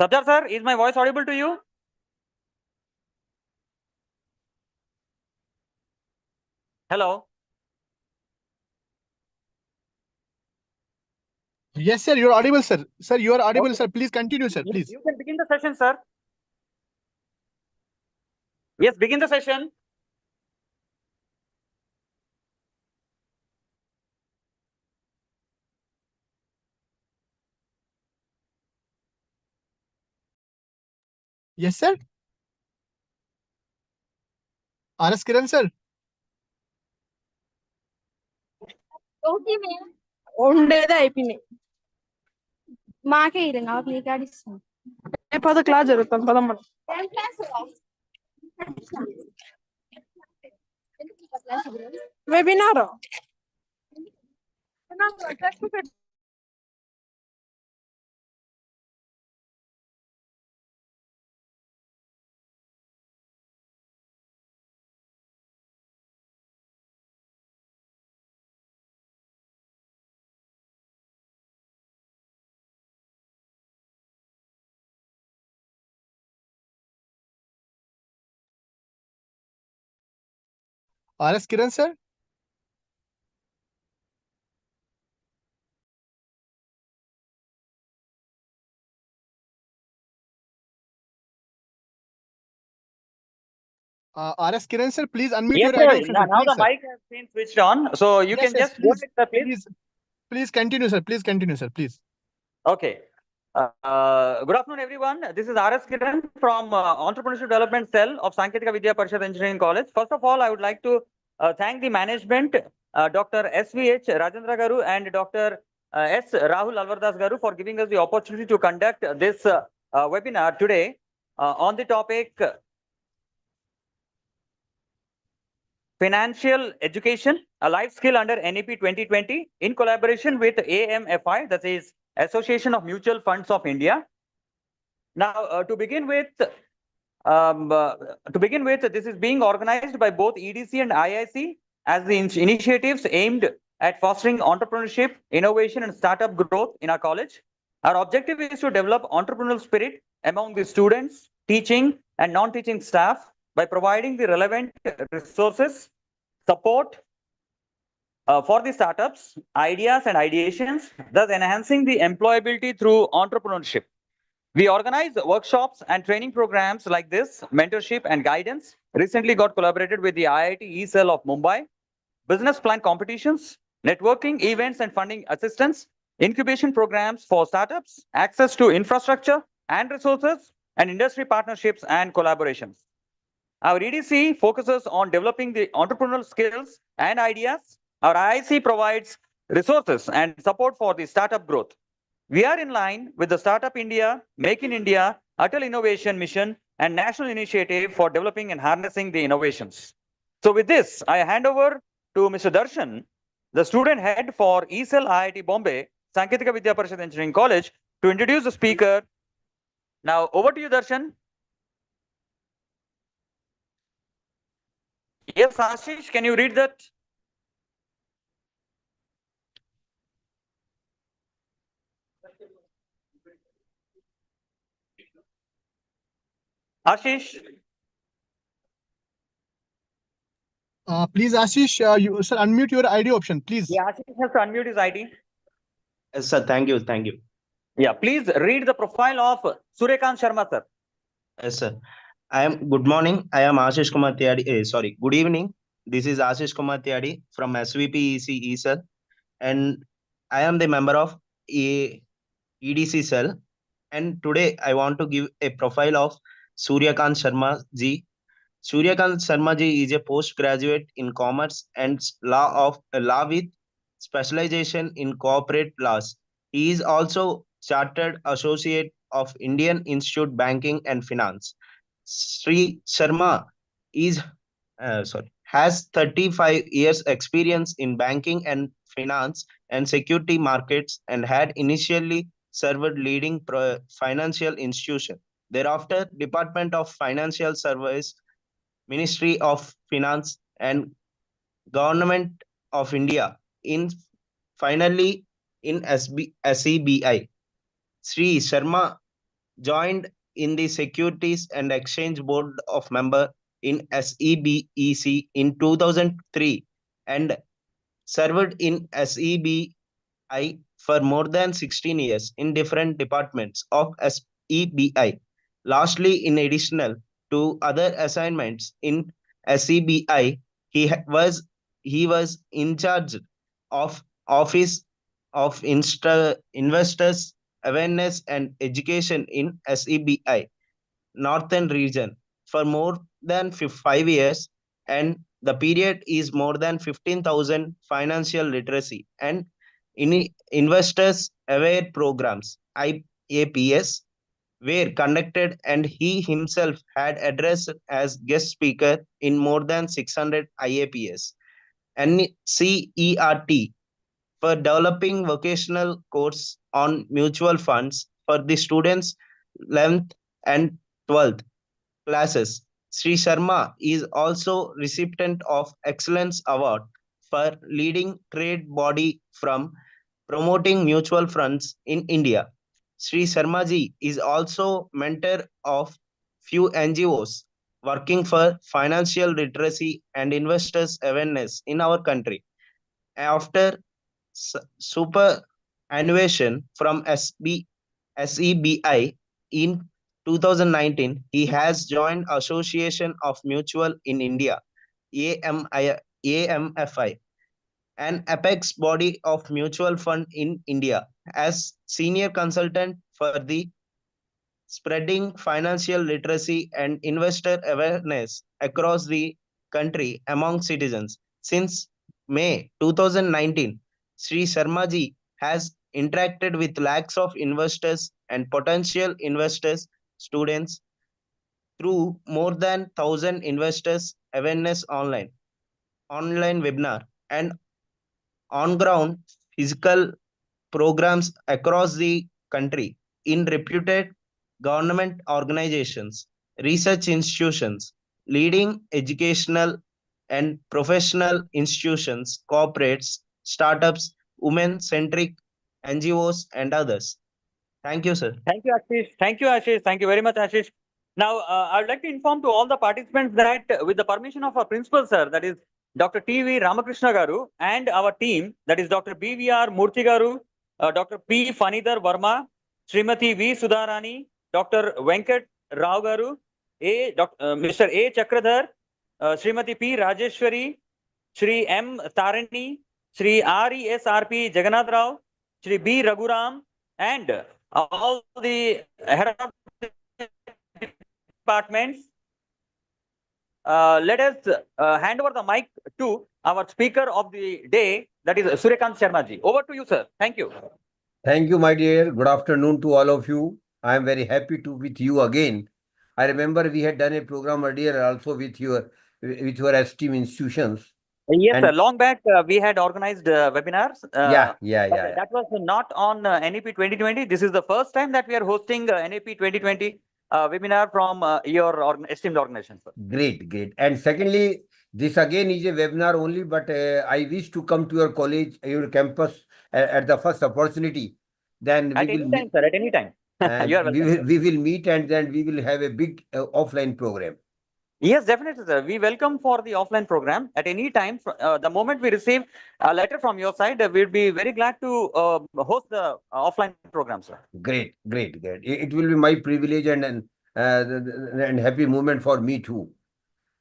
Sabjar sir, is my voice audible to you? Hello. Yes, sir, you are audible, sir. Sir, you are audible, Okay. sir. Please continue, sir. Please. You can begin the session, sir. Yes, begin the session. Yes, sir. RS Kiran, sir. ఉండేదే అయిపోయినాయి మాకే ఇది నాకు నీకు ఆడిస్తాను పద class జరుగుతాం పదం మనం webinar RS Kiran, sir. RS Kiran, sir, please unmute Yes, your sir. audio option, sir. Now Please, the sir. mic has been switched on, so you Yes, can yes, just go please, ahead, sir, please. please continue, sir. Please continue, sir. Please. Okay. Good afternoon, everyone. This is RS Kiran from Entrepreneurship Development Cell of Sanketika Vidya Parishad Engineering College. First of all, I would like to thank the management, Dr. SVH Rajendra Garu and Dr. S. Rahul Alvardas Garu for giving us the opportunity to conduct this webinar today on the topic Financial Education, a life skill under NEP 2020 in collaboration with AMFI, that is Association of Mutual Funds of India. Now, to begin with, this is being organized by both EDC and IIC as the initiatives aimed at fostering entrepreneurship, innovation, and startup growth in our college. Our objective is to develop entrepreneurial spirit among the students, teaching, and non-teaching staff by providing the relevant resources, support for the startups, ideas, and ideations, thus enhancing the employability through entrepreneurship. We organize workshops and training programs like this, mentorship and guidance. Recently got collaborated with the IIT E-Cell of Mumbai, business plan competitions, networking events and funding assistance, incubation programs for startups, access to infrastructure and resources, and industry partnerships and collaborations. Our EDC focuses on developing the entrepreneurial skills and ideas. Our IIC provides resources and support for the startup growth. We are in line with the Startup India, Make in India, Atal Innovation Mission, and National Initiative for Developing and Harnessing the Innovations. So with this, I hand over to Mr. Darshan, the student head for ESL IIT Bombay, Sanketika Vidya Parishad Engineering College, to introduce the speaker. Now, over to you, Darshan. Yes, Ashish, can you read that? Ashish. Please, Ashish, you, sir, unmute your ID option, please. Yeah, Ashish has to unmute his ID. Yes, sir. Thank you. Thank you. Yeah, please read the profile of Suryakant Sharma, sir. Yes, sir. Good morning. I am Ashish Kumar Tyagi. Sorry. Good evening. This is Ashish Kumar Tyagi from SVP ESL, and I am the member of EDC cell. And today I want to give a profile of Suryakant Sharma ji. Suryakant Sharma ji is a postgraduate in commerce and law with specialization in corporate laws. He is also chartered associate of Indian Institute Banking and Finance. Sri Sharma is has 35 years experience in banking and finance and security markets and had initially served leading financial institution. Thereafter, Department of Financial Service, Ministry of Finance and Government of India in finally in SEBI. Sri Sharma joined in the Securities and Exchange Board of Member in SEBEC in 2003 and served in SEBI for more than 16 years in different departments of SEBI. Lastly, in addition to other assignments in SEBI, he was in charge of Office of Investors Awareness and Education in SEBI Northern region for more than 5 years, and the period is more than 15,000 financial literacy and investors aware programs IAPS were conducted, and he himself had addressed as guest speaker in more than 600 IAPS and CERT for developing vocational course on mutual funds for the students 11th and 12th classes. Sri Sharma is also recipient of Excellence Award for leading trade body from promoting mutual funds in India. Sri Sharma ji is also mentor of few NGOs working for financial literacy and investors awareness in our country. After superannuation from SEBI in 2019, he has joined Association of Mutual in India, AMFI, an apex body of mutual fund in India, as senior consultant for the spreading financial literacy and investor awareness across the country among citizens. Since May 2019, Sri Sharmaji has interacted with lakhs of investors and potential investors, students through more than 1,000 investors awareness online webinar and on-ground physical programs across the country in reputed government organizations, research institutions, leading educational and professional institutions, corporates, startups, women-centric NGOs, and others. Thank you, sir. Thank you, Ashish. Thank you, Ashish. Thank you very much, Ashish. Now, I would like to inform to all the participants that with the permission of our principal, sir, that is Dr. T.V. Ramakrishna Garu, and our team, that is Dr. B.V.R. Murthy Garu, Dr. P. Fanidhar Verma, Srimati V. Sudharani, Dr. Venkat Rao Garu, Mr. A. Chakradhar, Srimati P. Rajeshwari, Shri M. Tarani, Shri R.E.S.R.P. Jagannath Rao, Shri B. Raghuram, and all the head of departments. Let us hand over the mic to our speaker of the day, that is Suryakant Sharma ji. Over to you, sir. Thank you. Thank you, my dear. Good afternoon to all of you. I am very happy to be with you again. I remember we had done a program earlier also with your esteemed institutions. Yes, And sir. Long back, we had organized webinars. Yeah. That was not on NEP 2020. This is the first time that we are hosting NEP 2020 webinar from your esteemed organization, sir. Great. And secondly, this again is a webinar only, but I wish to come to your college, your campus at the first opportunity. Then At any time, sir. At any time. You are welcome. we will meet, and then we will have a big offline program. Yes, definitely, sir. We welcome for the offline program at any time. The moment we receive a letter from your side, we'll be very glad to host the offline program, sir. Great. It will be my privilege and happy moment for me too.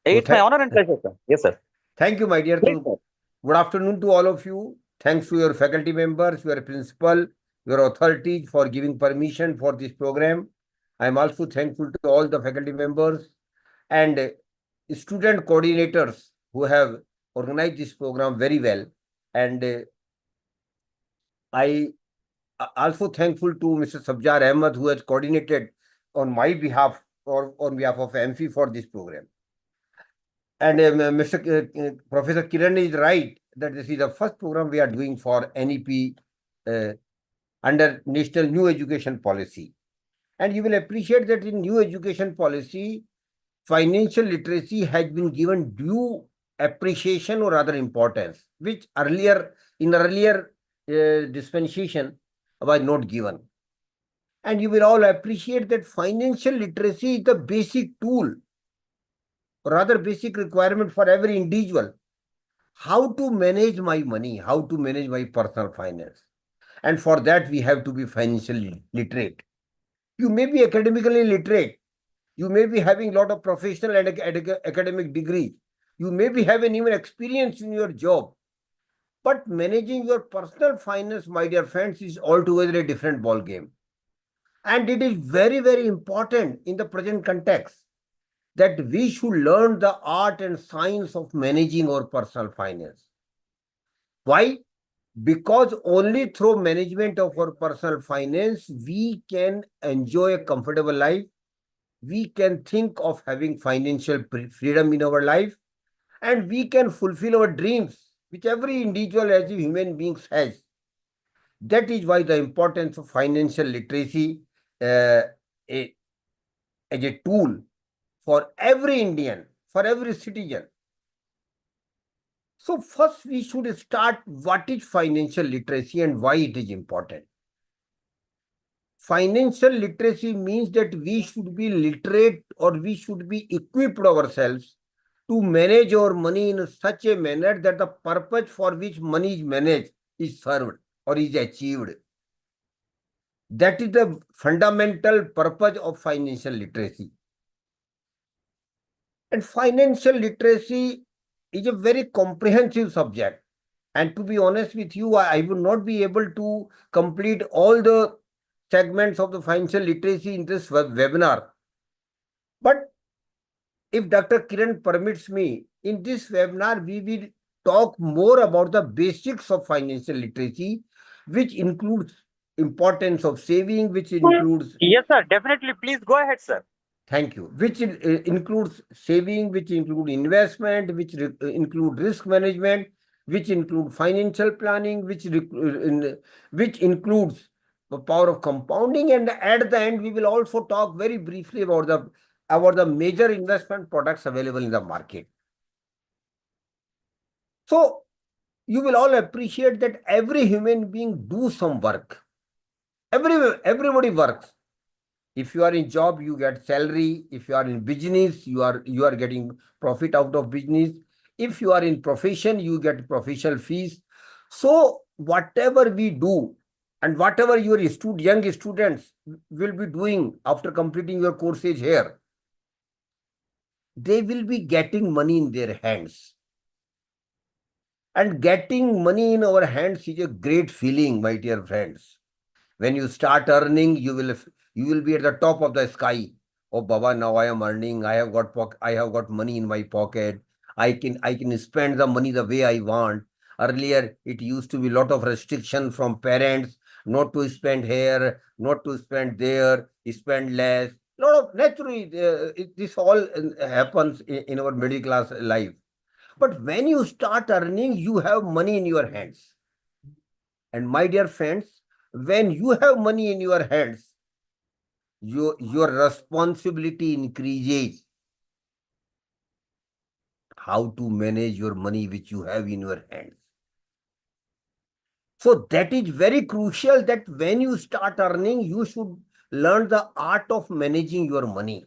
It's my honor and pleasure, sir. Yes, sir. Thank you, my dear. Great, sir. Good afternoon to all of you. Thanks to your faculty members, your principal, your authorities for giving permission for this program. I am also thankful to all the faculty members and student coordinators who have organized this program very well. And I also thankful to Mr. Sabjar Ahmed, who has coordinated on my behalf or on behalf of Amfi for this program. And Professor Kiran is right that this is the first program we are doing for NEP under National New Education Policy. And you will appreciate that in New Education Policy, financial literacy has been given due appreciation or other importance, which in earlier dispensation was not given. And you will all appreciate that financial literacy is the basic tool, rather basic requirement for every individual. How to manage my money, how to manage my personal finance. And for that, we have to be financially literate. You may be academically literate. You may be having a lot of professional and academic degrees. You may be having even experience in your job. But managing your personal finance, my dear friends, is altogether a different ball game. And it is very, very important in the present context that we should learn the art and science of managing our personal finance. Why? Because only through management of our personal finance, we can enjoy a comfortable life. We can think of having financial freedom in our life, and we can fulfill our dreams, which every individual as a human being has. That is why the importance of financial literacy as a tool for every Indian, for every citizen. So first we should start what is financial literacy and why it is important. Financial literacy means that we should be literate or we should be equipped ourselves to manage our money in such a manner that the purpose for which money is managed is served or is achieved. That is the fundamental purpose of financial literacy. And financial literacy is a very comprehensive subject. And to be honest with you, I would not be able to complete all the segments of the financial literacy in this webinar. But if Dr. Kiran permits me, in this webinar, we will talk more about the basics of financial literacy, which includes importance of saving, which includes... Yes, sir. Definitely. Please go ahead, sir. Thank you. Which includes saving, which include investment, which include risk management, which include financial planning, which includes the power of compounding. And at the end, we will also talk very briefly about the major investment products available in the market. So you will all appreciate that every human being do some work. Everybody works. If you are in job, you get salary. If you are in business, you are getting profit out of business. If you are in profession, you get professional fees. So whatever we do and whatever your young students will be doing after completing your courses here, they will be getting money in their hands. And getting money in our hands is a great feeling, my dear friends. When you start earning, you will be at the top of the sky. Oh, Baba, now I am earning. I have got money in my pocket. I can spend the money the way I want. Earlier, it used to be a lot of restriction from parents, not to spend here, not to spend there, spend less. Naturally, this all happens in our middle class life. But when you start earning, you have money in your hands. And my dear friends, when you have money in your hands, your responsibility increases. How to manage your money which you have in your hands. So that is very crucial that when you start earning, you should learn the art of managing your money.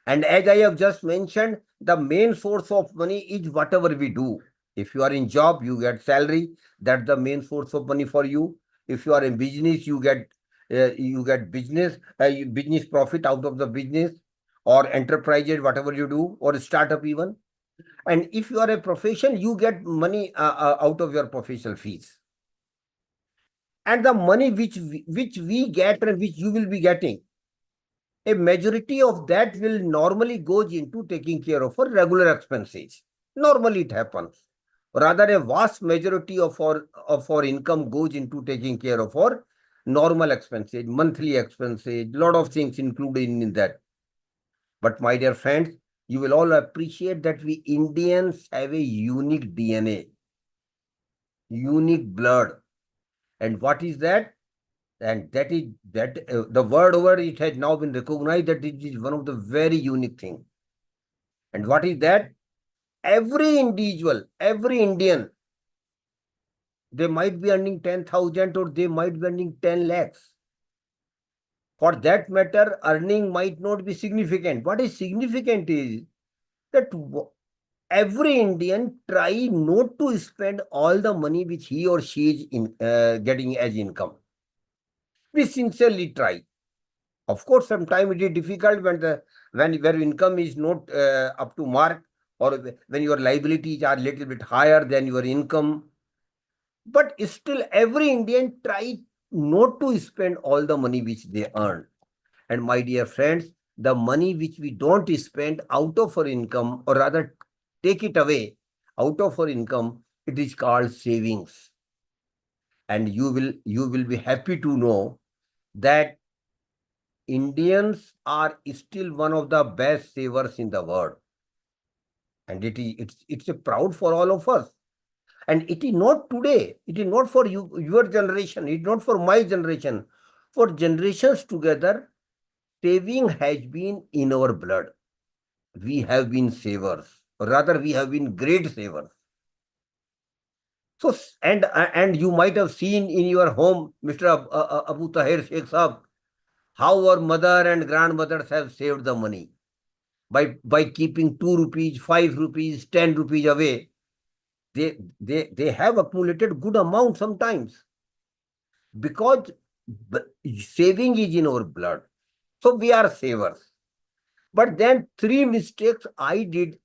And as I have just mentioned, the main source of money is whatever we do. If you are in job, you get salary. That's the main source of money for you. If you are in business, you get business profit out of the business or enterprises, whatever you do, or startup even. And if you are a profession, you get money out of your professional fees. And the money which we get and which you will be getting, a majority of that will normally goes into taking care of our regular expenses. Normally it happens. Rather, a vast majority of our income goes into taking care of our normal expenses, monthly expenses, lot of things included in that. But my dear friends, you will all appreciate that we Indians have a unique DNA, unique blood. And what is that? And that is the word over it has now been recognized that it is one of the very unique things. And what is that? Every individual, every Indian, they might be earning 10,000 or they might be earning 10 lakhs. For that matter, earning might not be significant. What is significant is that every Indian try not to spend all the money which he or she is getting as income. We sincerely try. Of course, sometimes it is difficult when your income is not up to mark, or when your liabilities are little bit higher than your income. But still, every Indian try not to spend all the money which they earn. And my dear friends, the money which we don't spend out of our income, or rather take it away out of our income, it is called savings. And you will be happy to know that Indians are still one of the best savers in the world. And it's a proud for all of us. And it is not today. It is not for you, your generation. It is not for my generation. For generations together, saving has been in our blood. We have been savers, or rather, we have been great savers. So, and you might have seen in your home, Mr. Abu Tahir Sheikh Sahab, how our mother and grandmothers have saved the money by keeping 2 rupees, 5 rupees, 10 rupees away. They have accumulated good amount sometimes, because saving is in our blood. So we are savers. But then 3 mistakes I did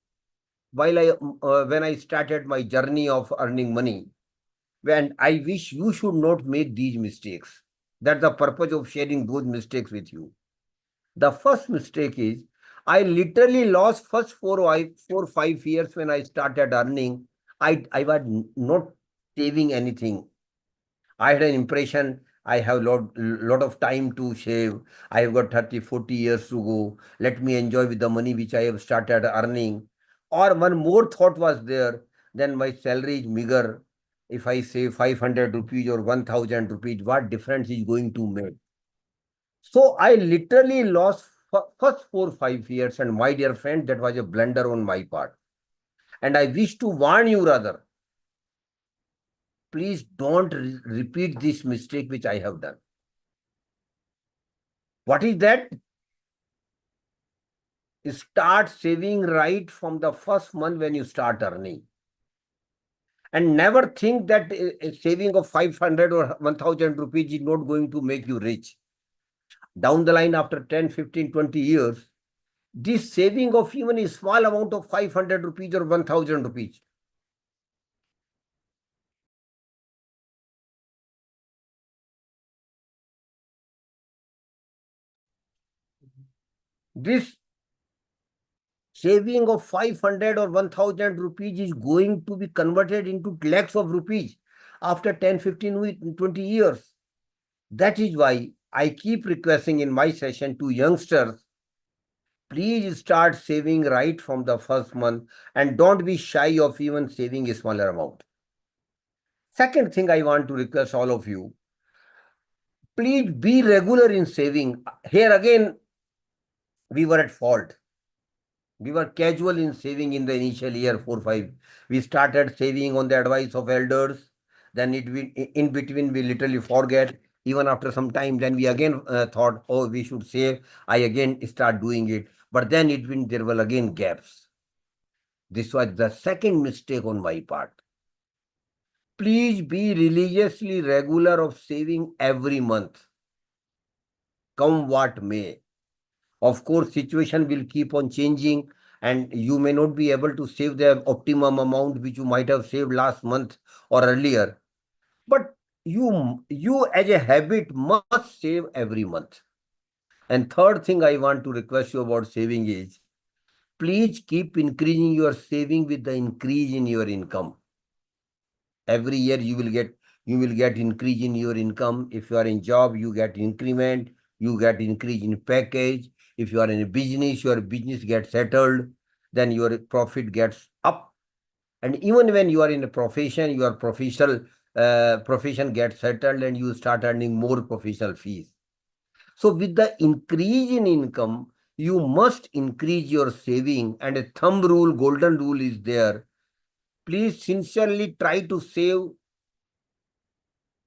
while when I started my journey of earning money, and I wish you should not make these mistakes. That's the purpose of sharing those mistakes with you. The first mistake is, I literally lost first 4 or 5 years when I started earning. I was not saving anything. I had an impression I have lot of time to save. I have got 30, 40 years to go. Let me enjoy with the money which I have started earning. Or one more thought was there, then my salary is meager. If I save 500 rupees or 1000 rupees, what difference is going to make? So I literally lost first 4 or 5 years, and my dear friend, that was a blunder on my part. And I wish to warn you rather, please don't repeat this mistake which I have done. What is that? Start saving right from the first month when you start earning. And never think that a saving of 500 or 1000 rupees is not going to make you rich. Down the line, after 10, 15, 20 years, this saving of even a small amount of 500 rupees or 1000 rupees, this saving of 500 or 1000 rupees is going to be converted into lakhs of rupees after 10, 15, 20 years. That is why I keep requesting in my session to youngsters, please start saving right from the first month, and don't be shy of even saving a smaller amount. Second thing I want to request all of you, please be regular in saving. Here again, we were at fault. We were casual in saving in the initial year 4-5. We started saving on the advice of elders. Then in between we literally forget. Even after some time, then we again thought, oh, we should save. I again start doing it. But then there were again gaps. This was the second mistake on my part. Please be religiously regular of saving every month, come what may. Of course, situation will keep on changing, and you may not be able to save the optimum amount which you might have saved last month or earlier. But you as a habit must save every month. And third thing I want to request you about saving is, please keep increasing your saving with the increase in your income. Every year you will get increase in your income. If you are in job, you get increment, you get increase in package. If you are in a business, your business gets settled, then your profit gets up. And even when you are in a profession, your profession gets settled and you start earning more professional fees. So with the increase in income, you must increase your saving, and a thumb rule, golden rule is there. Please sincerely try to save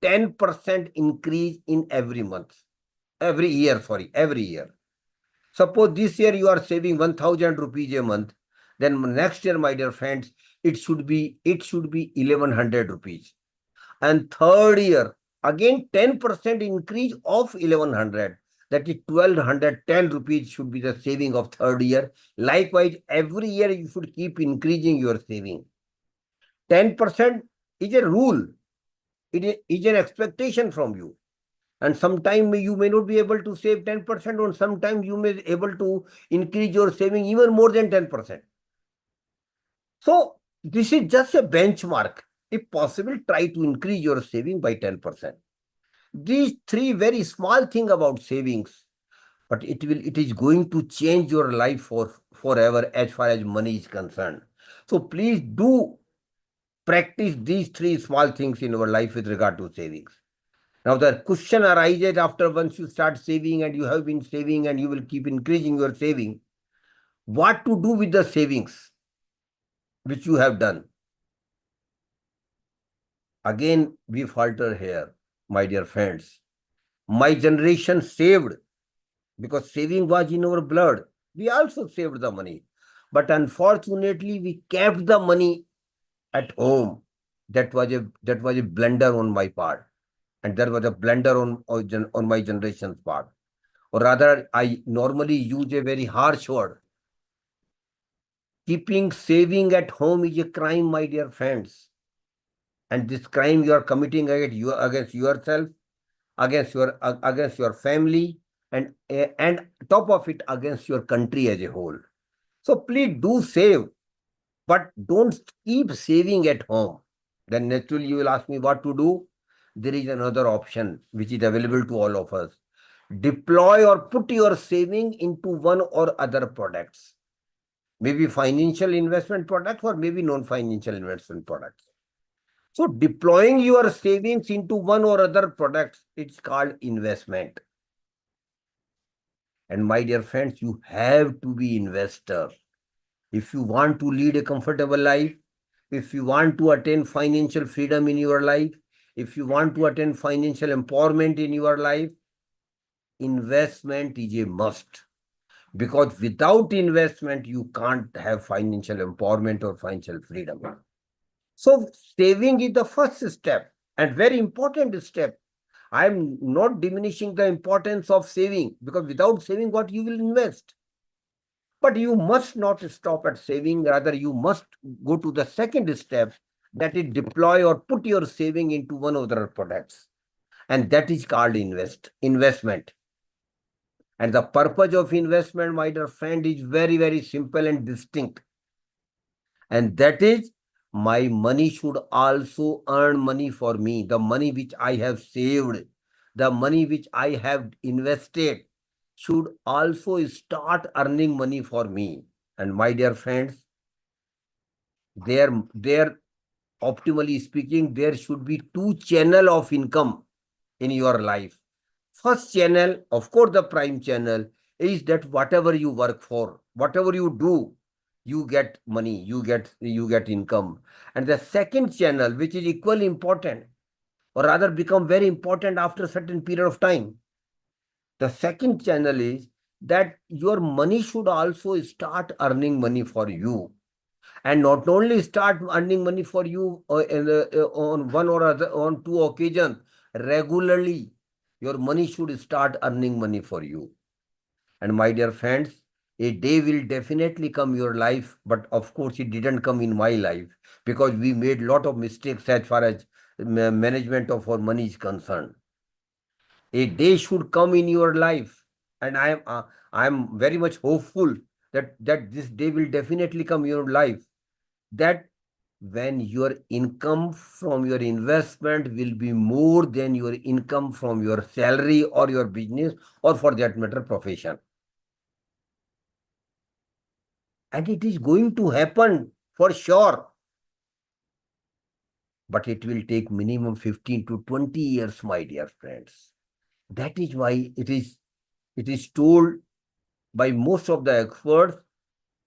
10% increase in every month. every year, sorry, every year. Suppose this year you are saving 1000 rupees a month, then next year, my dear friends, it should be 1100 rupees. And third year, again 10% increase of 1100. That is 1210 rupees should be the saving of third year. Likewise, every year you should keep increasing your saving. 10% is a rule. It is an expectation from you. And sometime you may not be able to save 10%, or sometime you may be able to increase your saving even more than 10%. So this is just a benchmark. If possible, try to increase your saving by 10%. These three very small thing about savings, but it is going to change your life forever as far as money is concerned. So please do practice these three small things in your life with regard to savings. Now the question arises after once you start saving and you have been saving and you will keep increasing your saving, what to do with the savings which you have done? Again, we falter here, my dear friends. My generation saved because saving was in our blood. We also saved the money. But unfortunately, we kept the money at home. That was a blunder on my part. And there was a blunder on my generation's part. Or rather, I normally use a very harsh word. Keeping saving at home is a crime, my dear friends. And this crime you are committing against yourself, against your family, and top of it against your country as a whole. So please do save, but don't keep saving at home. Then naturally you will ask me what to do. There is another option which is available to all of us. Deploy or put your saving into one or other products. Maybe financial investment products or maybe non-financial investment products. So deploying your savings into one or other products, it's called investment. And my dear friends, you have to be investor. If you want to lead a comfortable life, if you want to attain financial freedom in your life, if you want to attain financial empowerment in your life, investment is a must. Because without investment, you can't have financial empowerment or financial freedom. So saving is the first step and very important step. I'm not diminishing the importance of saving, because without saving, what you will invest? But you must not stop at saving. Rather, you must go to the second step, that is deploy or put your saving into one of the products. And that is called investment. And the purpose of investment, my dear friend, is very, very simple and distinct. And that is, my money should also earn money for me. The money which I have saved, the money which I have invested should also start earning money for me. And my dear friends, there optimally speaking, there should be two channels of income in your life. First channel, of course, the prime channel, is that whatever you work for, whatever you do, you get money, you get income. And the second channel, which is equally important, or rather become very important after a certain period of time. The second channel is that your money should also start earning money for you. And not only start earning money for you on one or other, on two occasions, regularly, your money should start earning money for you. And my dear friends, a day will definitely come your life, but of course it didn't come in my life, because we made a lot of mistakes as far as management of our money is concerned. A day should come in your life, and I am very much hopeful that this day will definitely come in your life, that when your income from your investment will be more than your income from your salary or your business, or for that matter, profession. And it is going to happen for sure. But it will take minimum 15 to 20 years, my dear friends. That is why it is told by most of the experts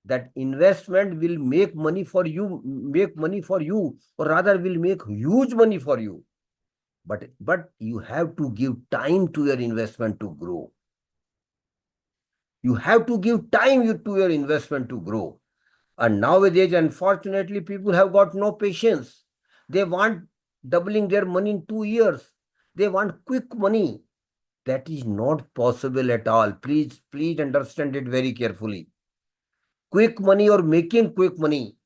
that investment will make money for you, or rather will make huge money for you. But you have to give time to your investment to grow. You have to give time to your investment to grow. And nowadays, unfortunately, people have got no patience. They want doubling their money in 2 years. They want quick money. That is not possible at all. Please understand it very carefully. Quick money or making quick money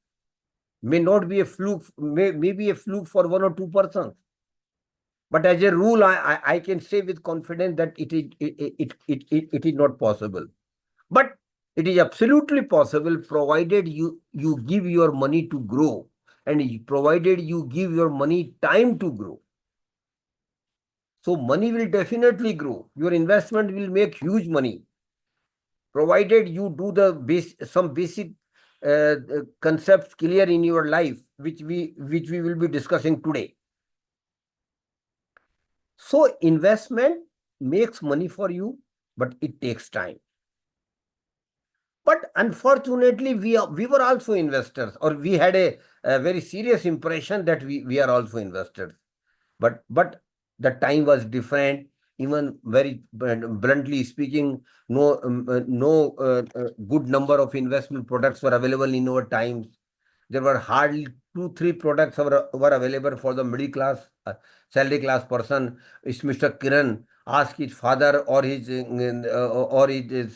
may not be a fluke, may be a fluke for 1 or 2%. But as a rule, I can say with confidence that it is not possible. But it is absolutely possible, provided you give your money to grow, and provided you give your money time to grow. So money will definitely grow. Your investment will make huge money, provided you do some basic concepts clear in your life, which we will be discussing today. So investment makes money for you, but it takes time. But unfortunately, we were also investors, or we had a very serious impression that we are also investors. But the time was different. Even very bluntly speaking, no good number of investment products were available in our times. There were hardly 2-3 products were available for the middle class, salary class person. If Mr. Kiran asked his father or his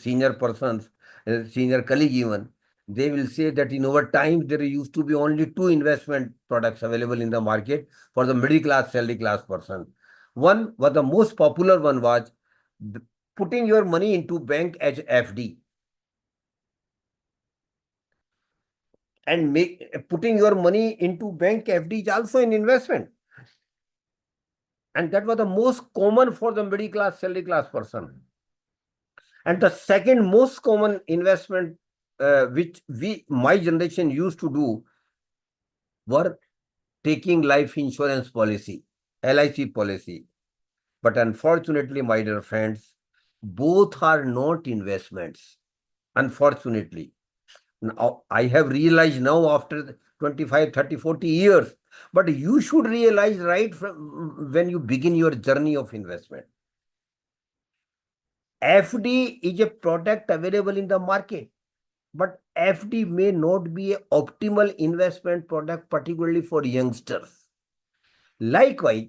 senior persons, senior colleague even, they will say that in our time there used to be only 2 investment products available in the market for the middle class, salary class person. One was the most popular one was putting your money into bank as FD. And putting your money into bank FD is also an investment. And that was the most common for the middle class, salary class person. And the second most common investment which my generation used to do were taking life insurance policy, LIC policy. But unfortunately, my dear friends, both are not investments. Unfortunately. Now, I have realized now after 25, 30, 40 years, but you should realize right from when you begin your journey of investment. FD is a product available in the market, but FD may not be an optimal investment product, particularly for youngsters. Likewise,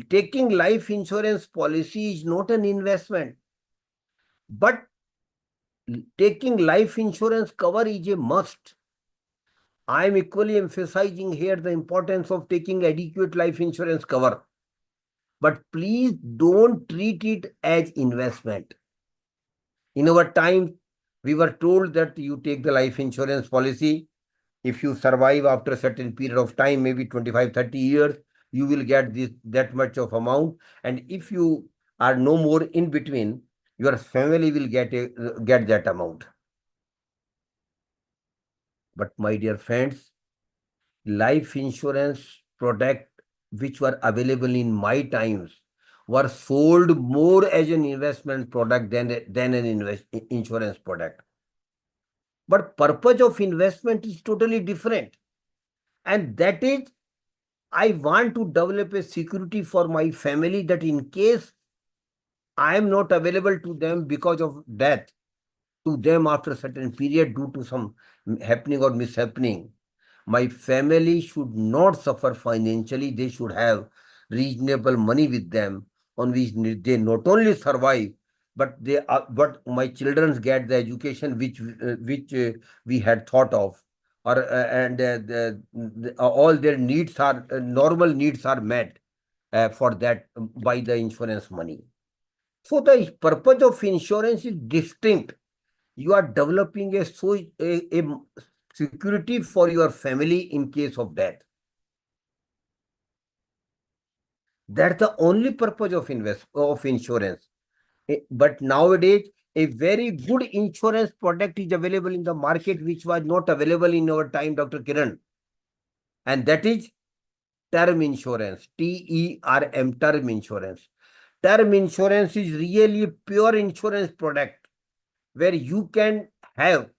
taking life insurance policy is not an investment, but taking life insurance cover is a must. I am equally emphasizing here the importance of taking adequate life insurance cover. But please don't treat it as investment. In our time, we were told that you take the life insurance policy. If you survive after a certain period of time, maybe 25, 30 years, you will get that much of amount. And if you are no more in between, your family will get that amount. But my dear friends, life insurance product which were available in my times were sold more as an investment product than an insurance product. But purpose of investment is totally different. And that is, I want to develop a security for my family that in case I am not available to them because of death, to them after a certain period due to some happening or mishappening, my family should not suffer financially. They should have reasonable money with them on which they not only survive, but but my children get the education which we had thought of, or all their needs are normal needs are met for that by the insurance money. So the purpose of insurance is distinct. You are developing a security for your family in case of death. That's the only purpose of insurance. But nowadays, a very good insurance product is available in the market, which was not available in our time, Dr. Kiran. And that is term insurance, TERM, term insurance. Term insurance is really a pure insurance product where you can have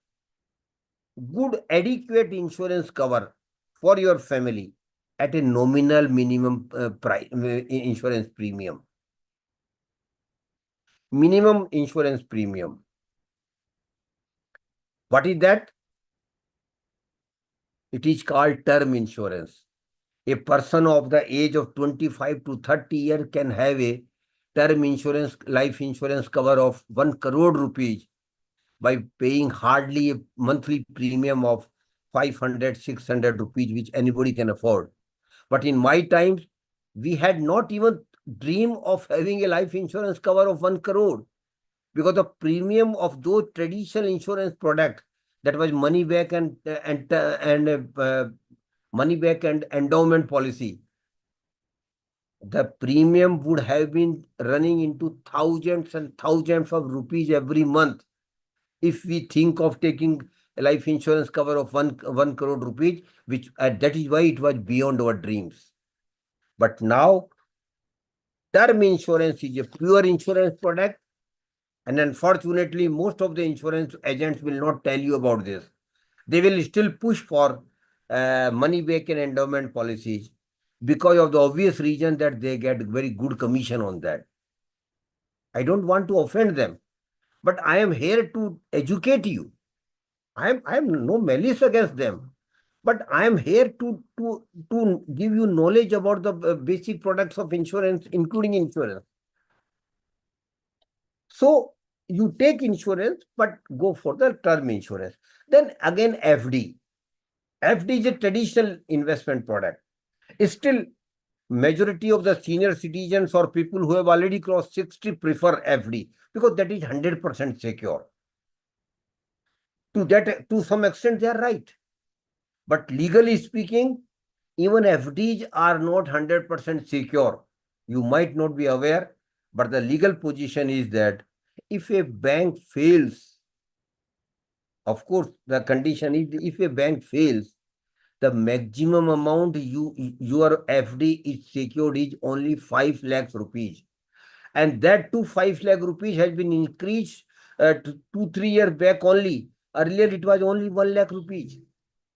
good adequate insurance cover for your family at a nominal minimum price insurance premium. Minimum insurance premium. What is that? It is called term insurance. A person of the age of 25 to 30 years can have a term insurance, life insurance cover of 1 crore rupees by paying hardly a monthly premium of 500, 600 rupees, which anybody can afford. But in my times, we had not even dream of having a life insurance cover of 1 crore, because the premium of those traditional insurance products, that was money back and money back and endowment policy, the premium would have been running into thousands and thousands of rupees every month. If we think of taking a life insurance cover of 1 crore rupees, which that is why it was beyond our dreams. But now, term insurance is a pure insurance product. And unfortunately, most of the insurance agents will not tell you about this. They will still push for money back and endowment policies because of the obvious reason that they get very good commission on that. I don't want to offend them, but I am here to educate you. I am no malice against them, but I am here to give you knowledge about the basic products of insurance, including insurance. So you take insurance, but go for the term insurance. Then again, FD. FD is a traditional investment product. Still, majority of the senior citizens or people who have already crossed 60 prefer FD because that is 100% secure. To some extent, they are right. But legally speaking, even FDs are not 100% secure. You might not be aware, but the legal position is that if a bank fails, of course, the condition is if a bank fails, the maximum amount your FD is secured is only 5 lakhs rupees. And that to 5 lakh rupees has been increased 2-3 years back only. Earlier, it was only 1 lakh rupees.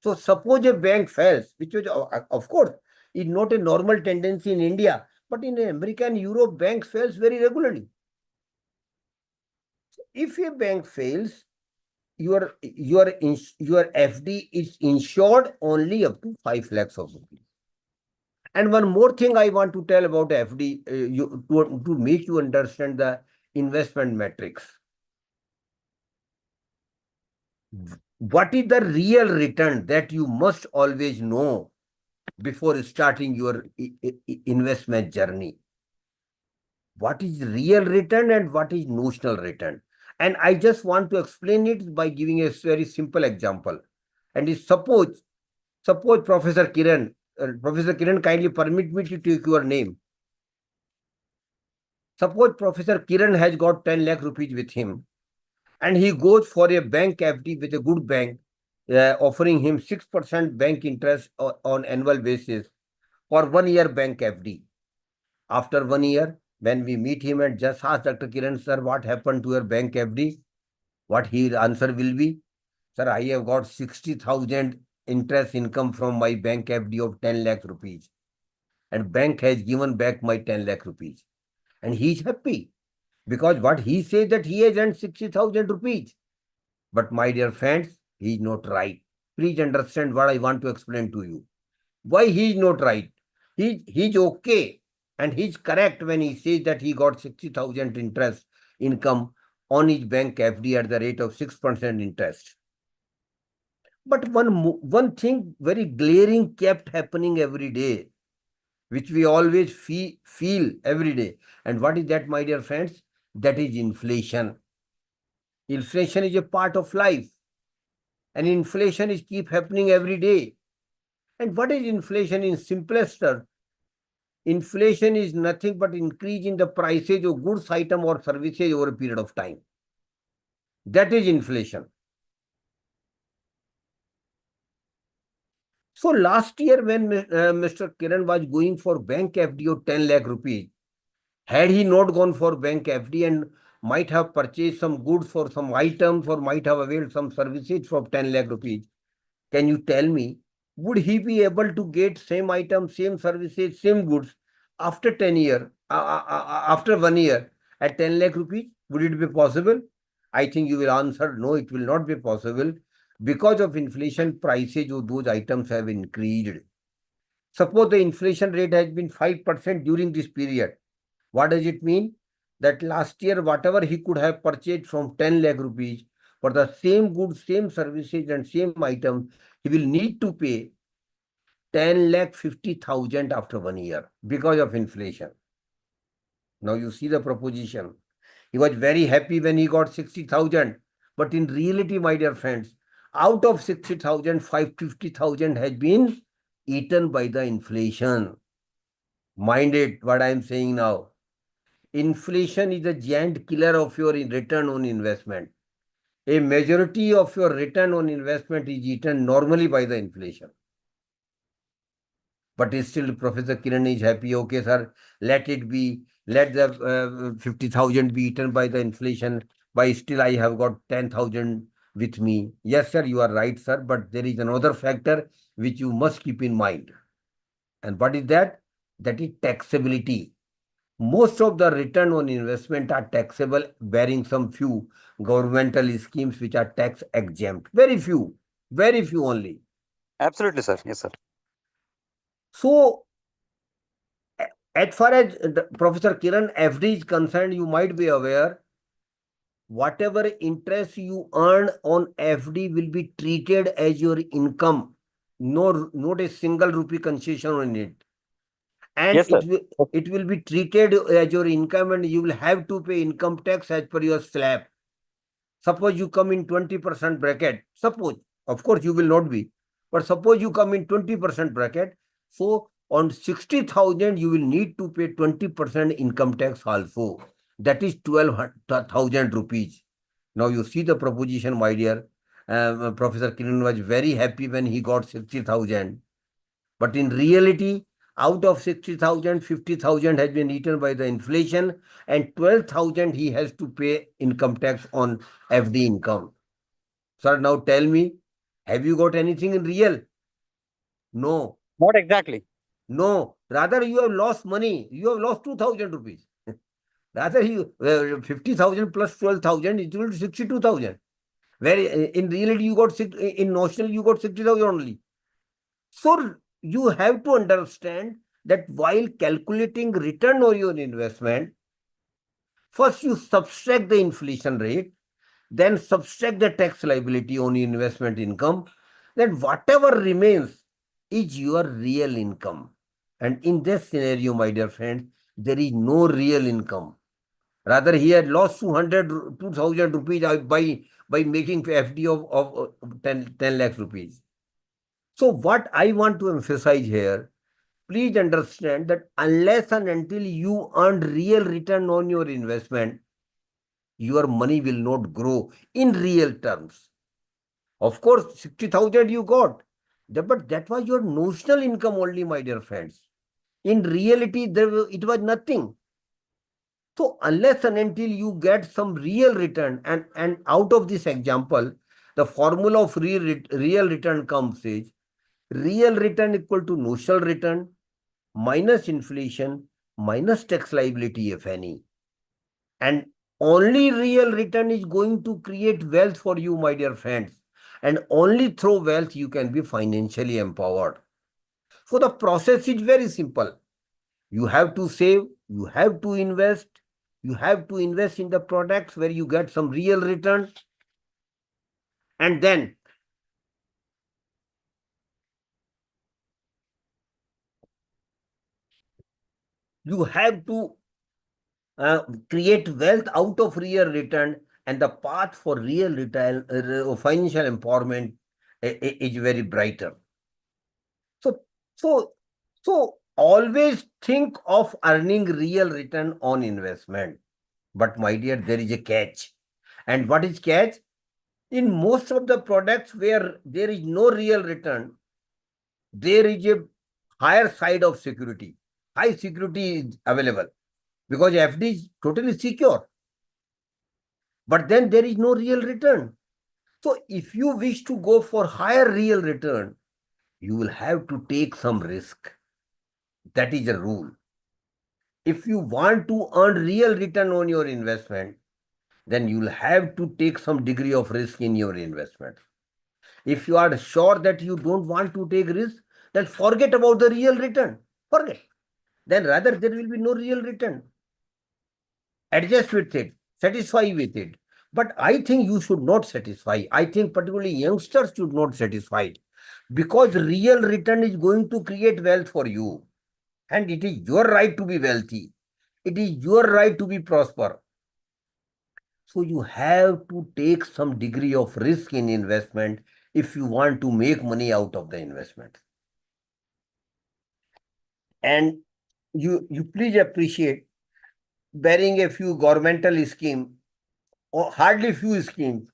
So suppose a bank fails, which was, of course, is not a normal tendency in India, but in America and Europe, banks fails very regularly. If a bank fails, your FD is insured only up to 5 lakhs of rupees. And one more thing I want to tell about FD to make you understand the investment metrics. What is the real return that you must always know before starting your investment journey? What is real return and what is notional return? And I just want to explain it by giving a very simple example. And suppose Professor Kiran, kindly permit me to take your name. Suppose Professor Kiran has got 10 lakh rupees with him and he goes for a bank FD with a good bank, offering him 6% bank interest on annual basis for 1 year bank FD. After 1 year, when we meet him and just ask Dr. Kiran, sir, what happened to your bank FD? What his answer will be? Sir, I have got 60,000 interest income from my bank FD of 10 lakh rupees. And bank has given back my 10 lakh rupees. And he is happy because what he says that he has earned 60,000 rupees. But my dear friends, he is not right. Please understand what I want to explain to you. Why he is not right? He's okay. And he's correct when he says that he got 60,000 interest income on his bank FD at the rate of 6% interest. But one thing very glaring kept happening every day, which we always feel every day. And what is that, my dear friends? That is inflation. Inflation is a part of life. And inflation is keep happening every day. And what is inflation in simplest terms? Inflation is nothing but increase in the prices of goods, item or services over a period of time. That is inflation. So last year when Mr. Kiran was going for bank FD of 10 lakh rupees, had he not gone for bank FD and might have purchased some goods for some items or might have availed some services for 10 lakh rupees, can you tell me would he be able to get same item, same services, same goods after 10 year, after 1 year at 10 lakh rupees? Would it be possible? I think you will answer, no, it will not be possible. Because of inflation, prices of those items have increased. Suppose the inflation rate has been 5% during this period. What does it mean? That last year, whatever he could have purchased from 10 lakh rupees for the same goods, same services and same items, he will need to pay 10 lakh 50,000 after 1 year because of inflation. Now you see the proposition. He was very happy when he got 60,000. But in reality, my dear friends, out of 60,000, 550,000 has been eaten by the inflation. Mind it, what I am saying now. Inflation is a giant killer of your return on investment. A majority of your return on investment is eaten normally by the inflation. But still, Professor Kiran is happy. Okay, sir, let it be. Let the 50,000 be eaten by the inflation. But still, I have got 10,000 with me. Yes, sir, you are right, sir. But there is another factor which you must keep in mind. And what is that? That is taxability. Most of the return on investment are taxable, barring some few governmental schemes which are tax exempt. Very few only. Absolutely, sir. Yes, sir. So, as far as Professor Kiran FD is concerned, you might be aware, whatever interest you earn on FD will be treated as your income. No, not a single rupee concession on it. And Yes, sir. it will be treated as your income, and you will have to pay income tax as per your slab. Suppose you come in 20% bracket. Suppose, of course, you will not be. But suppose you come in 20% bracket. So on 60,000, you will need to pay 20% income tax also. That is 12,000 rupees. Now you see the proposition, my dear. Professor Kiran was very happy when he got 60,000. But in reality, out of 60,000, 50,000 has been eaten by the inflation, and 12,000 he has to pay income tax on FD income. Sir, now tell me, have you got anything in real? No. Not exactly. No. Rather, you have lost money. You have lost 2,000 rupees. Rather, you 50,000 plus 12,000 is equal to 62,000. Where in reality, you got in notional, you got 60,000 only. So you have to understand that while calculating return on your investment, first you subtract the inflation rate, then subtract the tax liability on your investment income, then whatever remains is your real income. And in this scenario, my dear friend, there is no real income. Rather, he had lost 2,000 rupees by making FD of 10 lakhs rupees. So what I want to emphasize here, please understand that unless and until you earn real return on your investment, your money will not grow in real terms. Of course, 60,000 you got, but that was your notional income only, my dear friends. In reality, it was nothing. So unless and until you get some real return, and out of this example, the formula of real return comes is real return equal to notional return minus inflation minus tax liability, if any. And only real return is going to create wealth for you, my dear friends. And only through wealth you can be financially empowered. So the process is very simple. You have to save, you have to invest in the products where you get some real return. And then you have to create wealth out of real return, and the path for real return, financial empowerment is very brighter. So always think of earning real return on investment. But my dear, there is a catch. And what is catch? In most of the products where there is no real return, there is a higher side of security. High security is available because FD is totally secure. But then there is no real return. So if you wish to go for higher real return, you will have to take some risk. That is a rule. If you want to earn real return on your investment, then you'll have to take some degree of risk in your investment. If you are sure that you don't want to take risk, then forget about the real return. Forget. Then rather there will be no real return. Adjust with it, satisfy with it. But I think you should not satisfy. I think particularly youngsters should not satisfy, because real return is going to create wealth for you. And it is your right to be wealthy. It is your right to be prosper. So you have to take some degree of risk in investment if you want to make money out of the investment. And you please appreciate, bearing a few governmental scheme or hardly few schemes,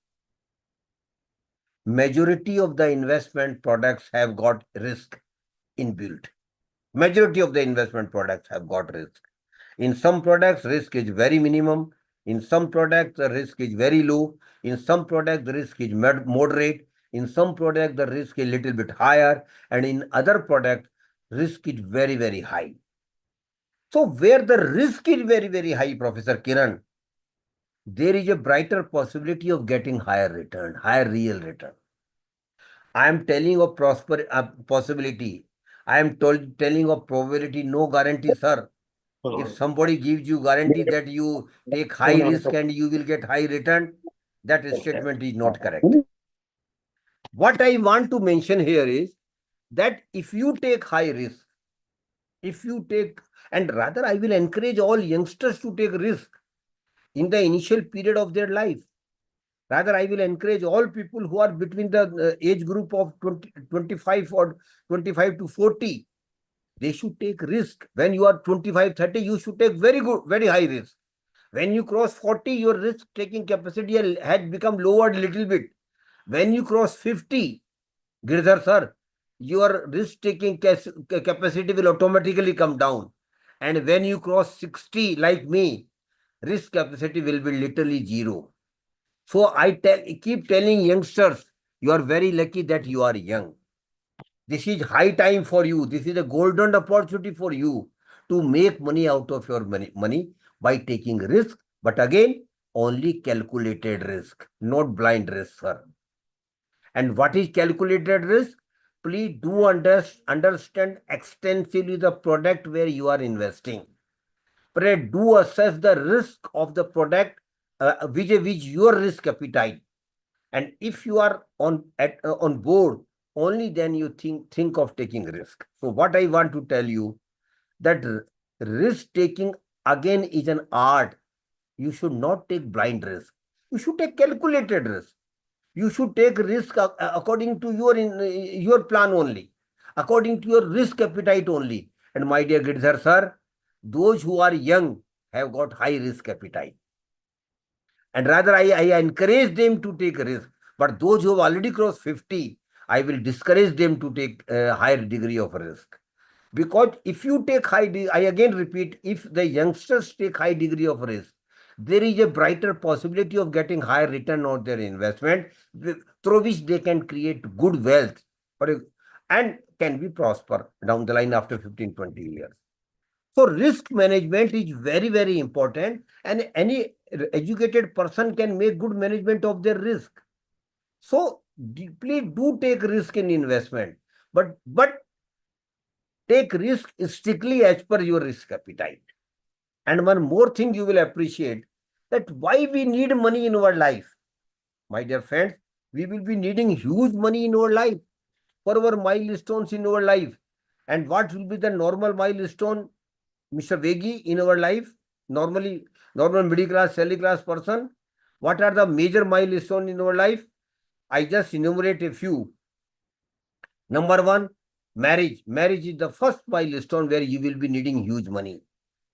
majority of the investment products have got risk inbuilt. Majority of the investment products have got risk. In some products, risk is very minimum. In some products, the risk is very low. In some products, the risk is moderate. In some products, the risk is a little bit higher. And in other products, risk is very, very high. So where the risk is very, very high, Professor Kiran, there is a brighter possibility of getting higher return, higher real return. I am telling of possibility. I am telling of probability, no guarantee, sir. If somebody gives you guarantee that you take high risk and you will get high return, that statement is not correct. What I want to mention here is that if you take high risk, and rather I will encourage all youngsters to take risk in the initial period of their life. Rather, I will encourage all people who are between the age group of 25 or 25 to 40. They should take risk. When you are 25, 30, you should take very high risk. When you cross 40, your risk-taking capacity had become lowered a little bit. When you cross 50, Girdhar sir, your risk-taking capacity will automatically come down. And when you cross 60, like me, risk capacity will be literally zero. So I keep telling youngsters, you are very lucky that you are young. This is high time for you. This is a golden opportunity for you to make money out of your money by taking risk. But again, only calculated risk, not blind risk, sir. And what is calculated risk? Please do understand extensively the product where you are investing. But do assess the risk of the product which your risk appetite. And if you are on board, only then you think of taking risk. So what I want to tell you, that risk taking again is an art. You should not take blind risk. You should take calculated risk. You should take risk according to your plan only, according to your risk appetite only. And my dear Girdhar sir, those who are young have got high risk appetite. And rather I encourage them to take risk. But those who have already crossed 50, I will discourage them to take a higher degree of risk. Because if you take I again repeat, if the youngsters take high degree of risk, there is a brighter possibility of getting higher return on their investment, through which they can create good wealth and can be prosper down the line after 15, 20 years. So risk management is very, very important, and any educated person can make good management of their risk. So please do take risk in investment, but take risk strictly as per your risk appetite. And one more thing you will appreciate, that why we need money in our life. My dear friends, we will be needing huge money in our life for our milestones in our life. And what will be the normal milestone, Mr. Vegi, in our life? Normal middle class, salary class person. What are the major milestones in our life? I just enumerate a few. Number one, marriage. Marriage is the first milestone where you will be needing huge money.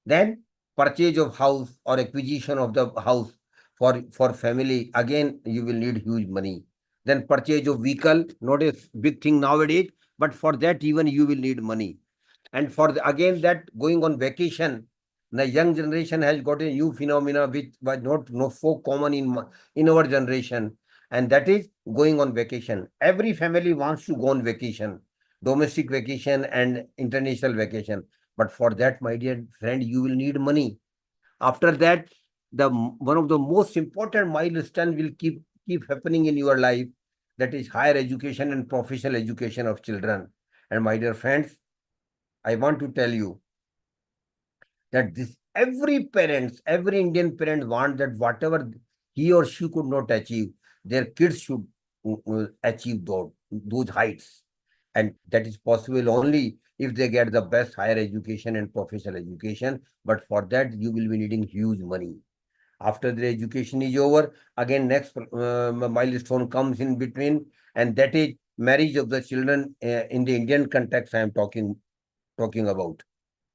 Then purchase of house or acquisition of the house for family. Again, you will need huge money. Then purchase of vehicle, not a big thing nowadays, but for that even you will need money. And for again that going on vacation, the young generation has got a new phenomena which was not so common in our generation, and that is going on vacation. Every family wants to go on vacation, domestic vacation and international vacation. But for that, my dear friend, you will need money. After that, one of the most important milestone will keep happening in your life. That is higher education and professional education of children. And my dear friends, I want to tell you that this every Indian parent want that whatever he or she could not achieve, their kids should achieve those heights. And that is possible only if they get the best higher education and professional education. But for that, you will be needing huge money. After the education is over, again next milestone comes in between, and that is marriage of the children in the Indian context I am talking about.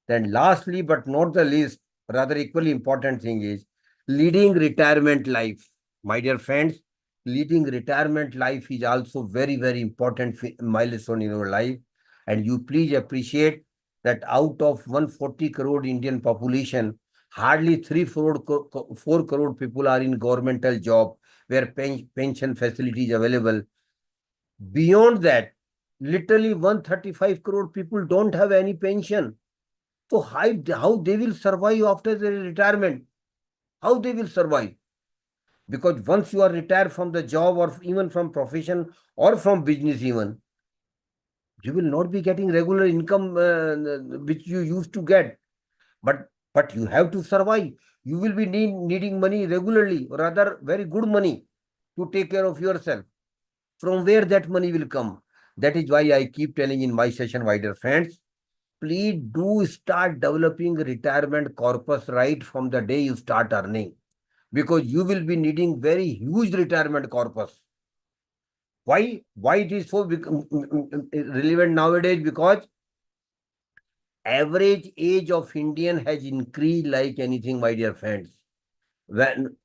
Then lastly, but not the least, rather equally important thing is leading retirement life. My dear friends, leading retirement life is also very, very important milestone in your life. And you please appreciate that out of 140 crore Indian population, hardly 4 crore people are in governmental job where pension facilities available. Beyond that, literally 135 crore people don't have any pension. So how they will survive after their retirement? How they will survive? Because once you are retired from the job or even from profession or from business even, you will not be getting regular income which you used to get. But you have to survive. You will be needing money regularly, or rather very good money to take care of yourself. From where that money will come? That is why I keep telling in my session, my dear friends, please do start developing retirement corpus right from the day you start earning, because you will be needing very huge retirement corpus. Why it is so relevant nowadays? Because average age of Indian has increased like anything, my dear friends. When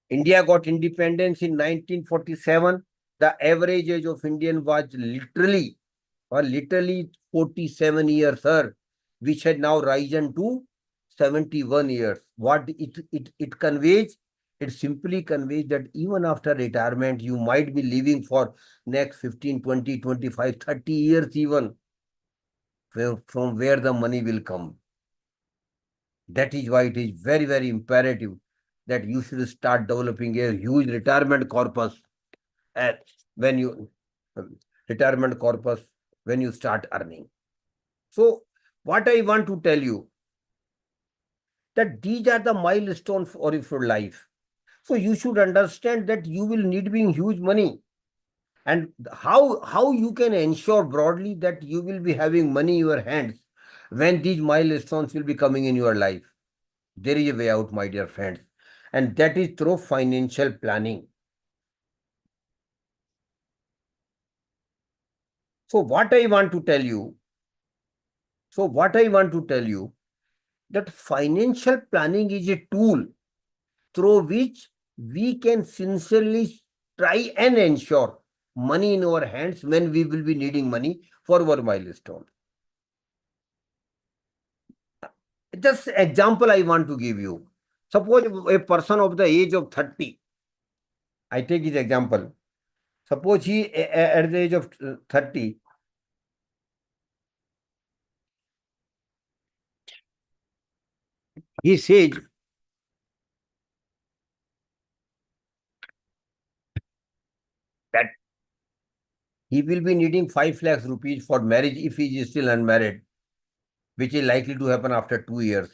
India got independence in 1947, the average age of Indian was literally 47 years, sir, which had now risen to 71 years. What it conveys? It simply conveys that even after retirement, you might be living for next 15, 20, 25, 30 years even, from where the money will come. That is why it is very, very imperative that you should start developing a huge retirement corpus when you start earning. So what I want to tell you, that these are the milestones for your life. So you should understand that you will need being huge money. And how you can ensure broadly that you will be having money in your hands when these milestones will be coming in your life. There is a way out, my dear friends, and that is through financial planning. So what I want to tell you, that financial planning is a tool through which we can sincerely try and ensure money in our hands when we will be needing money for our milestone. Just example I want to give you. Suppose a person of the age of 30, I take his example. Suppose he at the age of 30, he says that he will be needing 5 lakhs rupees for marriage if he is still unmarried, which is likely to happen after 2 years.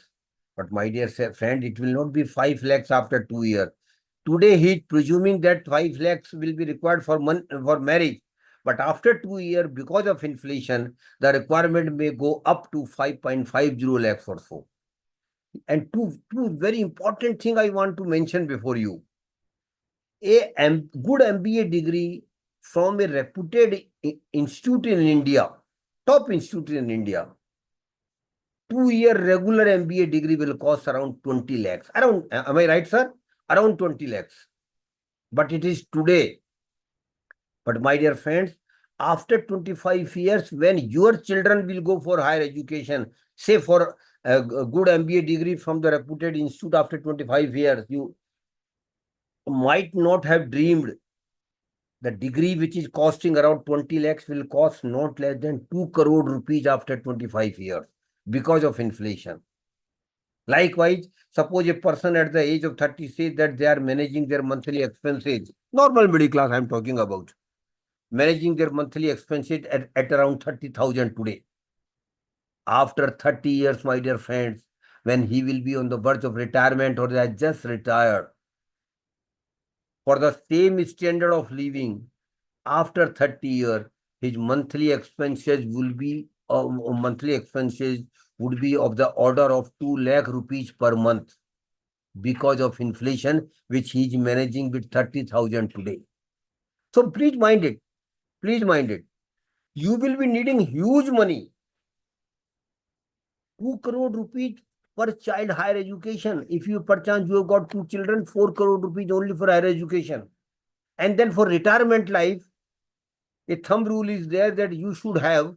But my dear friend, it will not be 5 lakhs after 2 years. Today, he is presuming that 5 lakhs will be required for marriage. But after 2 years, because of inflation, the requirement may go up to 5.50 lakhs or so. And two very important things I want to mention before you. A good MBA degree from a reputed institute in India, top institute in India, 2-year regular MBA degree will cost around 20 lakhs. Am I right, sir? Around 20 lakhs. But it is today. But my dear friends, after 25 years, when your children will go for higher education, say for a good MBA degree from the reputed institute after 25 years, might not have dreamed the degree which is costing around 20 lakhs will cost not less than 2 crore rupees after 25 years because of inflation. Likewise, suppose a person at the age of 30 says that they are managing their monthly expenses, normal middle class I'm talking about, managing their monthly expenses at around 30,000 today. After 30 years, my dear friends, when he will be on the verge of retirement or they are just retired, for the same standard of living, after 30 years, his monthly expenses will be would be of the order of 2 lakh rupees per month because of inflation, which he is managing with 30,000 today. So please mind it. Please mind it. You will be needing huge money. 2 crore rupees per child higher education. If you perchance you have got 2 children, 4 crore rupees only for higher education. And then for retirement life, a thumb rule is there that you should have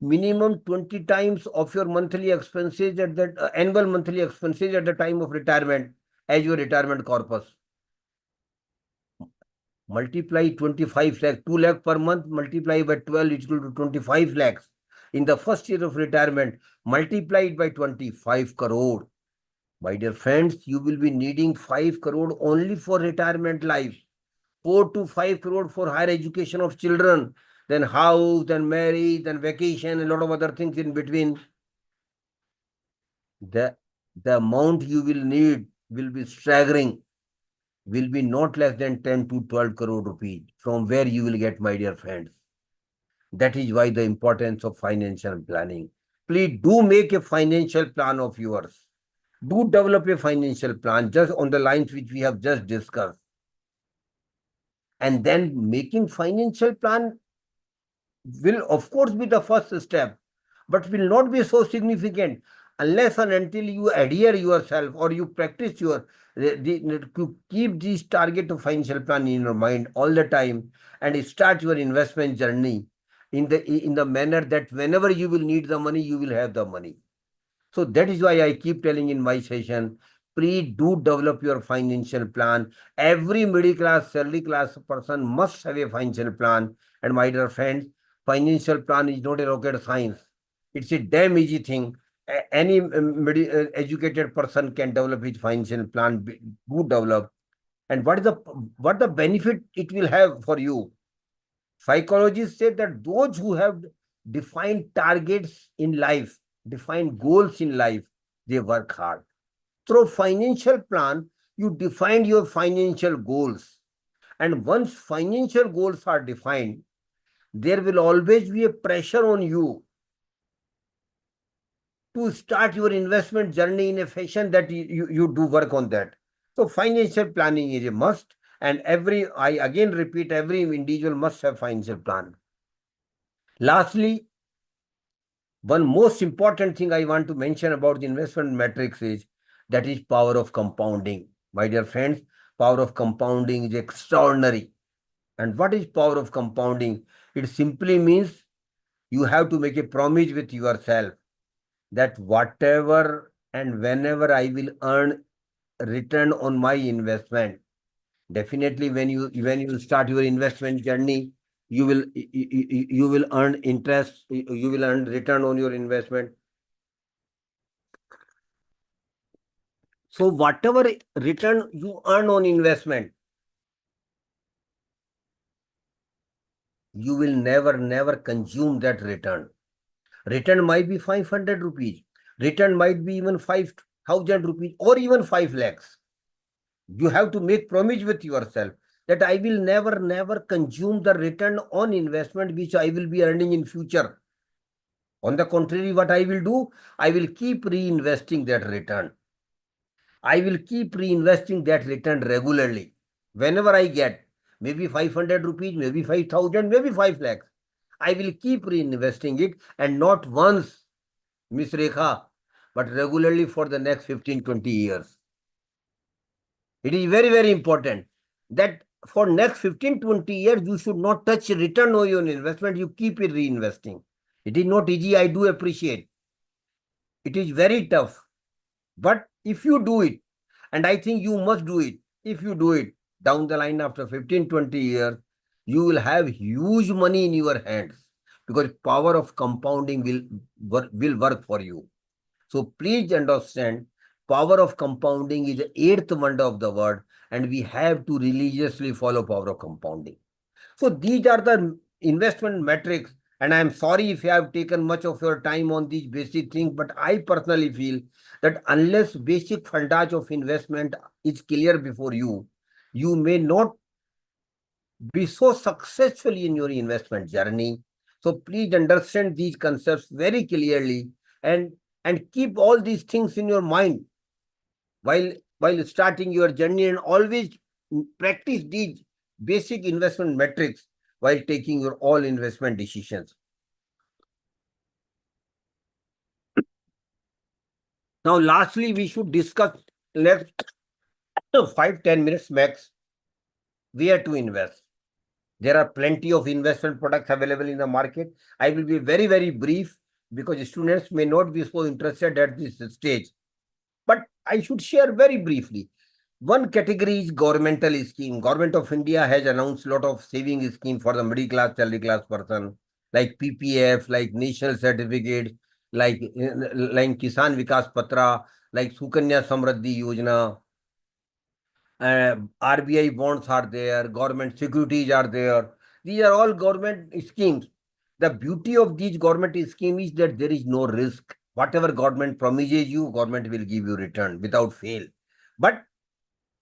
minimum 20 times of your monthly expenses at that annual monthly expenses at the time of retirement as your retirement corpus. Multiply 25 lakhs, 2 lakh per month, multiply by 12 is equal to 25 lakhs. In the first year of retirement, multiply it by 25 crore. My dear friends, you will be needing 5 crore only for retirement life, 4 to 5 crore for higher education of children, then house, then marriage, then vacation, a lot of other things in between. The amount you will need will be staggering, will be not less than 10 to 12 crore rupees. From where you will get, my dear friends? That is why the importance of financial planning. Please do make a financial plan of yours. Do develop a financial plan just on the lines which we have just discussed. And then making financial plan will of course be the first step, but will not be so significant unless and until you adhere yourself or you practice your to keep this target of financial plan in your mind all the time and start your investment journey in the manner that whenever you will need the money, you will have the money. So that is why I keep telling in my session, please do develop your financial plan. Every middle class, salary class person must have a financial plan. And my dear friends, financial plan is not a rocket science. It's a damn easy thing. Any educated person can develop his financial plan, do develop. And what the benefit it will have for you? Psychologists say that those who have defined targets in life, defined goals in life, they work hard. Through financial plan, you define your financial goals. And once financial goals are defined, there will always be a pressure on you to start your investment journey in a fashion that you do work on that. So financial planning is a must. And I again repeat, every individual must have financial plan. Lastly, one most important thing I want to mention about the investment matrix is that is power of compounding. My dear friends, power of compounding is extraordinary. And what is power of compounding? It simply means you have to make a promise with yourself that whatever and whenever I will earn return on my investment, definitely when you start your investment journey, you will earn interest, you will earn return on your investment. So whatever return you earn on investment, you will never consume that return. Return might be 500 rupees. Return might be even 5,000 rupees or even 5 lakhs. You have to make promise with yourself that I will never consume the return on investment which I will be earning in future. On the contrary, what I will do, I will keep reinvesting that return. I will keep reinvesting that return regularly. Whenever I get, maybe 500 rupees, maybe 5,000, maybe 5 lakhs, I will keep reinvesting it, and not once, Miss Rekha, but regularly for the next 15-20 years. It is very important that for next 15-20 years, you should not touch return on your investment. You keep it reinvesting. It is not easy. I do appreciate. It is very tough. But if you do it, and I think you must do it, if you do it down the line after 15, 20 years, you will have huge money in your hands because power of compounding will work for you. So please understand, power of compounding is the eighth wonder of the world, and we have to religiously follow power of compounding. So these are the investment metrics, and I'm sorry if I have taken much of your time on these basic things, but I personally feel that unless basic fundage of investment is clear before you, you may not be so successful in your investment journey. So please understand these concepts very clearly and keep all these things in your mind while starting your journey, and always practice these basic investment metrics while taking your all investment decisions. Now, lastly, we should discuss next 5-10 minutes max where to invest. There are plenty of investment products available in the market. I will be very, very brief because students may not be so interested at this stage. But I should share very briefly. One category is governmental scheme. Government of India has announced a lot of saving scheme for the middle class, salary class person, like PPF, like National Certificate, like Kisan Vikas Patra, like Sukanya Samriddhi Yojana. RBI bonds are there, government securities are there. These are all government schemes. The beauty of these government schemes is that there is no risk. Whatever government promises you, government will give you return without fail. But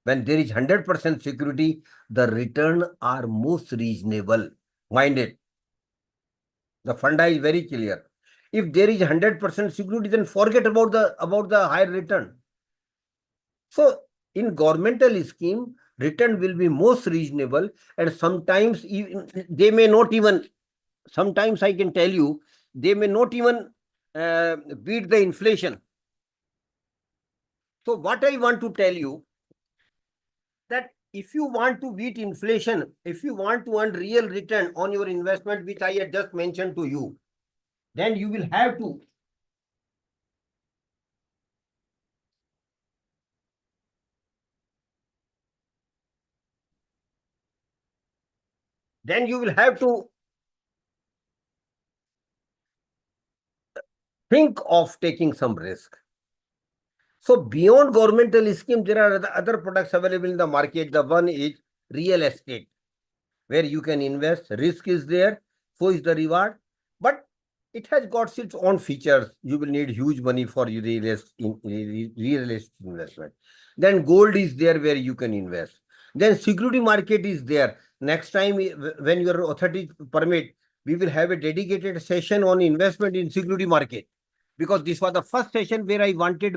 when there is 100% security, the return are most reasonable. Mind it. The funda is very clear. If there is 100% security, then forget about the higher return. So in governmental scheme, return will be most reasonable, and sometimes even, they may not even, sometimes I can tell you, they may not even beat the inflation. So what I want to tell you, that if you want to beat inflation, if you want to earn real return on your investment, which I had just mentioned to you, then you will have to think of taking some risk. So beyond governmental scheme, there are other products available in the market. The one is real estate, where you can invest. Risk is there, so is the reward, but it has got its own features. You will need huge money for your real estate investment. Then gold is there where you can invest. Then security market is there. Next time, when your authority permit, we will have a dedicated session on investment in security market, because this was the first session where I wanted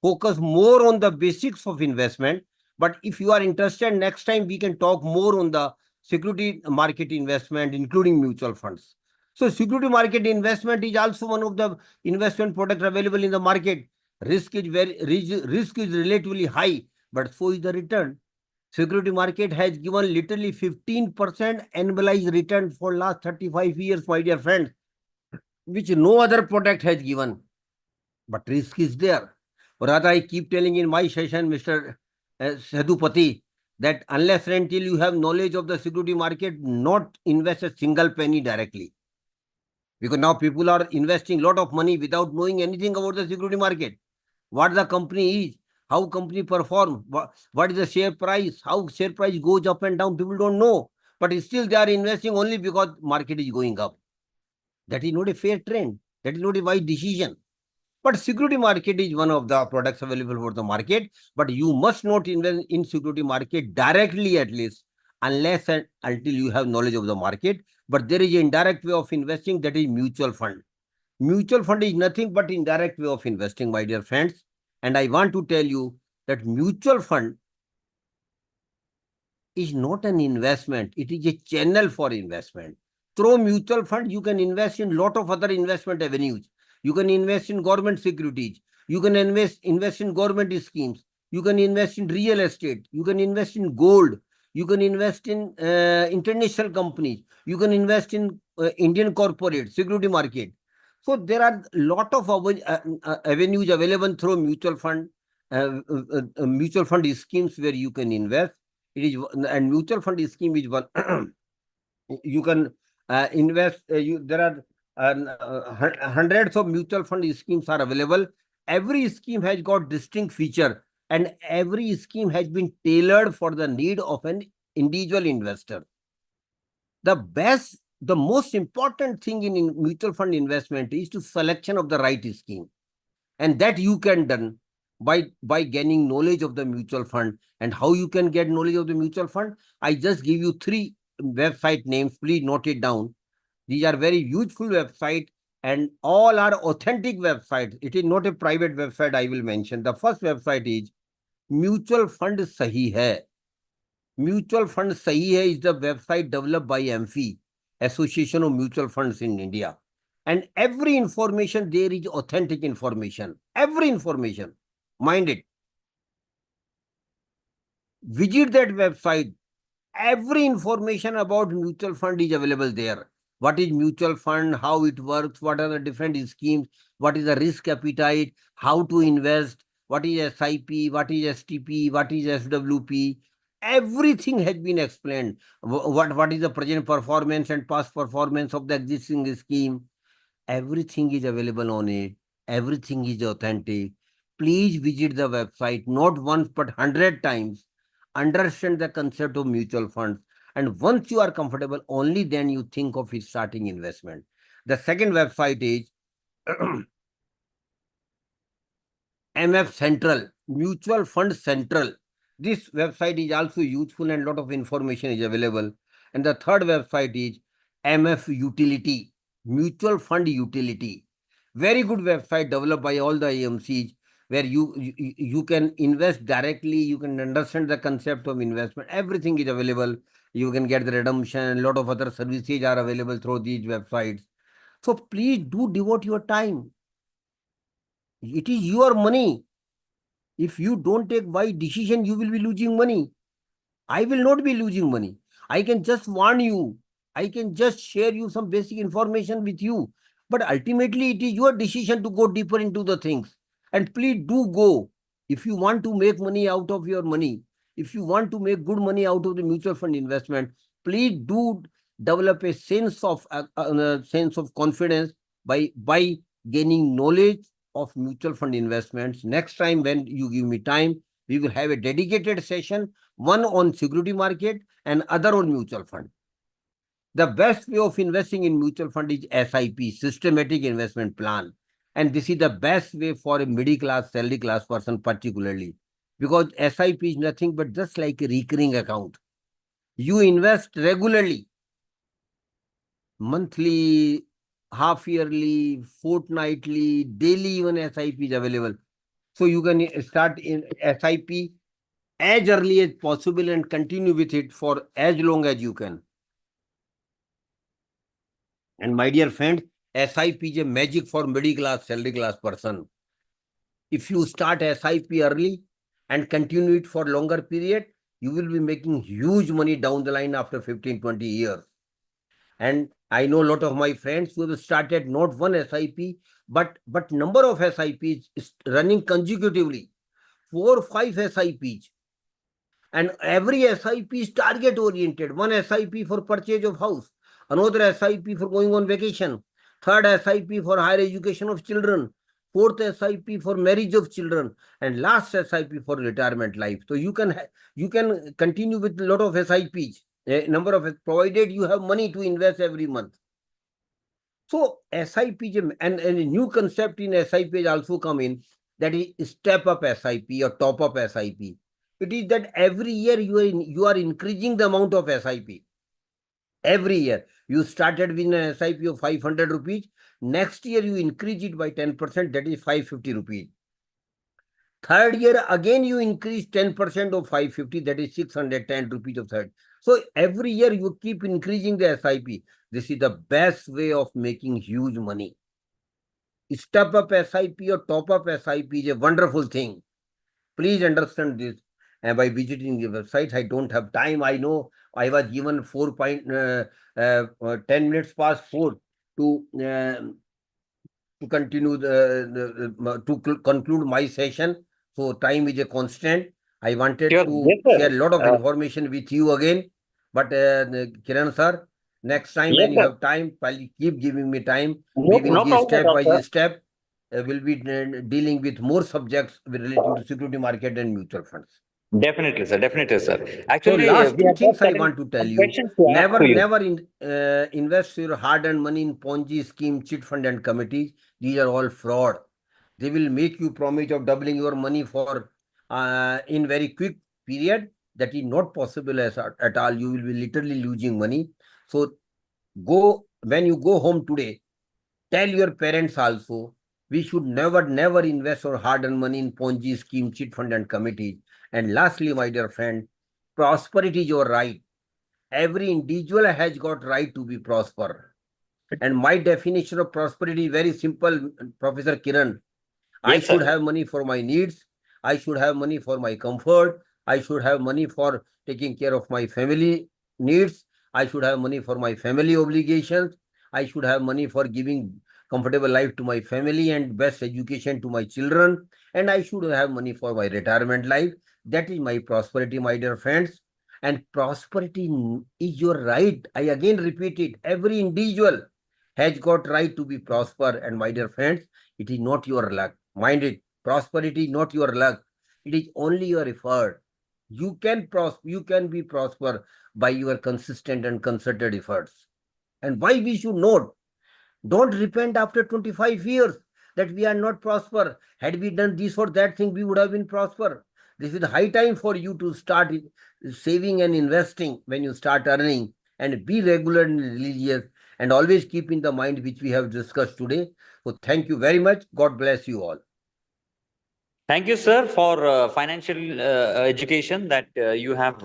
focus more on the basics of investment. But if you are interested, next time we can talk more on the security market investment, including mutual funds. So security market investment is also one of the investment products available in the market. Risk is relatively high, but so is the return. Security market has given literally 15% annualized return for last 35 years, my dear friend, which no other product has given. But risk is there. Rather, I keep telling in my session, Mr. Sadhupati, that unless and until you have knowledge of the security market, not invest a single penny directly. Because now people are investing a lot of money without knowing anything about the security market. What the company is, how company perform, what is the share price, how share price goes up and down, people don't know. But still they are investing only because market is going up. That is not a fair trend. That is not a wise decision. But security market is one of the products available for the market. But you must not invest in security market directly, at least, unless and until you have knowledge of the market. But there is an indirect way of investing, that is mutual fund. Mutual fund is nothing but indirect way of investing, my dear friends. And I want to tell you that mutual fund is not an investment. It is a channel for investment. Through mutual fund, you can invest in lot of other investment avenues. You can invest in government securities. You can invest in government schemes. You can invest in real estate. You can invest in gold. You can invest in international companies. You can invest in Indian corporate security market. So there are a lot of avenues available through mutual fund. mutual fund schemes where you can invest. It is, and mutual fund scheme is one. You can invest. There are hundreds of mutual fund schemes are available. Every scheme has got distinct feature, and every scheme has been tailored for the need of an individual investor. The most important thing in mutual fund investment is to selection of the right scheme, and that you can done by gaining knowledge of the mutual fund. And how you can get knowledge of the mutual fund? I just give you 3 website names. Please note it down. These are very useful website, and all are authentic websites. It is not a private website. I will mention. The first website is Mutual Fund Sahi Hai. Mutual Fund Sahi Hai is the website developed by Amfi, Association of Mutual Funds in India. And every information there is authentic information. Every information. Mind it. Visit that website. Every information about mutual fund is available there. What is mutual fund, how it works, what are the different schemes, what is the risk appetite, how to invest, what is SIP, what is STP, what is SWP. Everything has been explained. What is the present performance and past performance of the existing scheme. Everything is available on it. Everything is authentic. Please visit the website, not once but 100 times. Understand the concept of mutual funds. And once you are comfortable, only then you think of starting investment. The second website is MF Central, Mutual Fund Central. This website is also useful and a lot of information is available. And the third website is MF Utility, Mutual Fund Utility. Very good website developed by all the AMCs, where you can invest directly, you can understand the concept of investment. Everything is available. You can get the redemption. A lot of other services are available through these websites. So please do devote your time. It is your money. If you don't take wise decision, you will be losing money. I will not be losing money. I can just warn you. I can just share you some basic information with you. But ultimately, it is your decision to go deeper into the things. And please do go. If you want to make money out of your money, if you want to make good money out of the mutual fund investment, please do develop a sense of confidence by gaining knowledge of mutual fund investments. Next time when you give me time, we will have a dedicated session, one on security market and other on mutual fund. The best way of investing in mutual fund is SIP, systematic investment plan. And this is the best way for a middle class, salary class person particularly. Because SIP is nothing but just like a recurring account. You invest regularly, monthly, half yearly, fortnightly, daily, even SIP is available. So you can start in SIP as early as possible and continue with it for as long as you can. And my dear friend, SIP is a magic for middle class, salary class person. If you start SIP early and continue it for longer period, you will be making huge money down the line after 15, 20 years. And I know a lot of my friends who have started not one SIP, but number of SIPs is running consecutively, 4 or 5 SIPs. And every SIP is target oriented. One SIP for purchase of house, another SIP for going on vacation, third SIP for higher education of children, fourth SIP for marriage of children, and last SIP for retirement life. So you can continue with a lot of SIPs, a number of, provided you have money to invest every month. So SIP and a new concept in SIP has also come in, that is step up SIP or top up SIP. It is that every year you are increasing the amount of SIP. Every year you started with an SIP of 500 rupees. Next year you increase it by 10%, that is 550 rupees. Third year again you increase 10% of 550, that is 610 rupees of third. So every year you keep increasing the SIP. This is the best way of making huge money. Step up SIP or top up SIP is a wonderful thing. Please understand this. And by visiting the website, I don't have time. I know I was given 10 minutes past 4 to continue to conclude my session. So time is a constant. I wanted Sure. to Yes, sir. share a lot of Uh, information with you again. But Kiran sir, next time Yes, when you sir. have time, keep giving me time. No, We will no give problem step at all, by sir. step. We'll be dealing with more subjects relating to security market and mutual funds. Definitely, sir. Definitely, sir. So Actually, last we two have got things I certain want to tell some you. questions to ask to you. Invest your hard-earned money in Ponzi scheme, chit fund and committees. These are all fraud. They will make you promise of doubling your money for in very quick period. That is not possible at all. You will be literally losing money. So when you go home today, tell your parents also, we should never invest our hard-earned money in Ponzi scheme, chit fund and committees. And lastly, my dear friend, prosperity is your right. Every individual has got right to be prosper. And my definition of prosperity is very simple, Professor Kiran. I Yes, sir. should have money for my needs. I should have money for my comfort. I should have money for taking care of my family needs. I should have money for my family obligations. I should have money for giving comfortable life to my family and best education to my children. And I should have money for my retirement life. That is my prosperity, my dear friends. And prosperity is your right. I again repeat it. Every individual has got right to be prosper. And my dear friends, it is not your luck. Mind it, prosperity is not your luck. It is only your effort. You can be prosper by your consistent and concerted efforts. And why we should not? Don't repent after 25 years that we are not prosper. Had we done this or that thing, we would have been prosper. This is high time for you to start saving and investing when you start earning, and be regular and religious, and always keep in the mind which we have discussed today. So thank you very much. God bless you all. Thank you, sir, for financial education that you have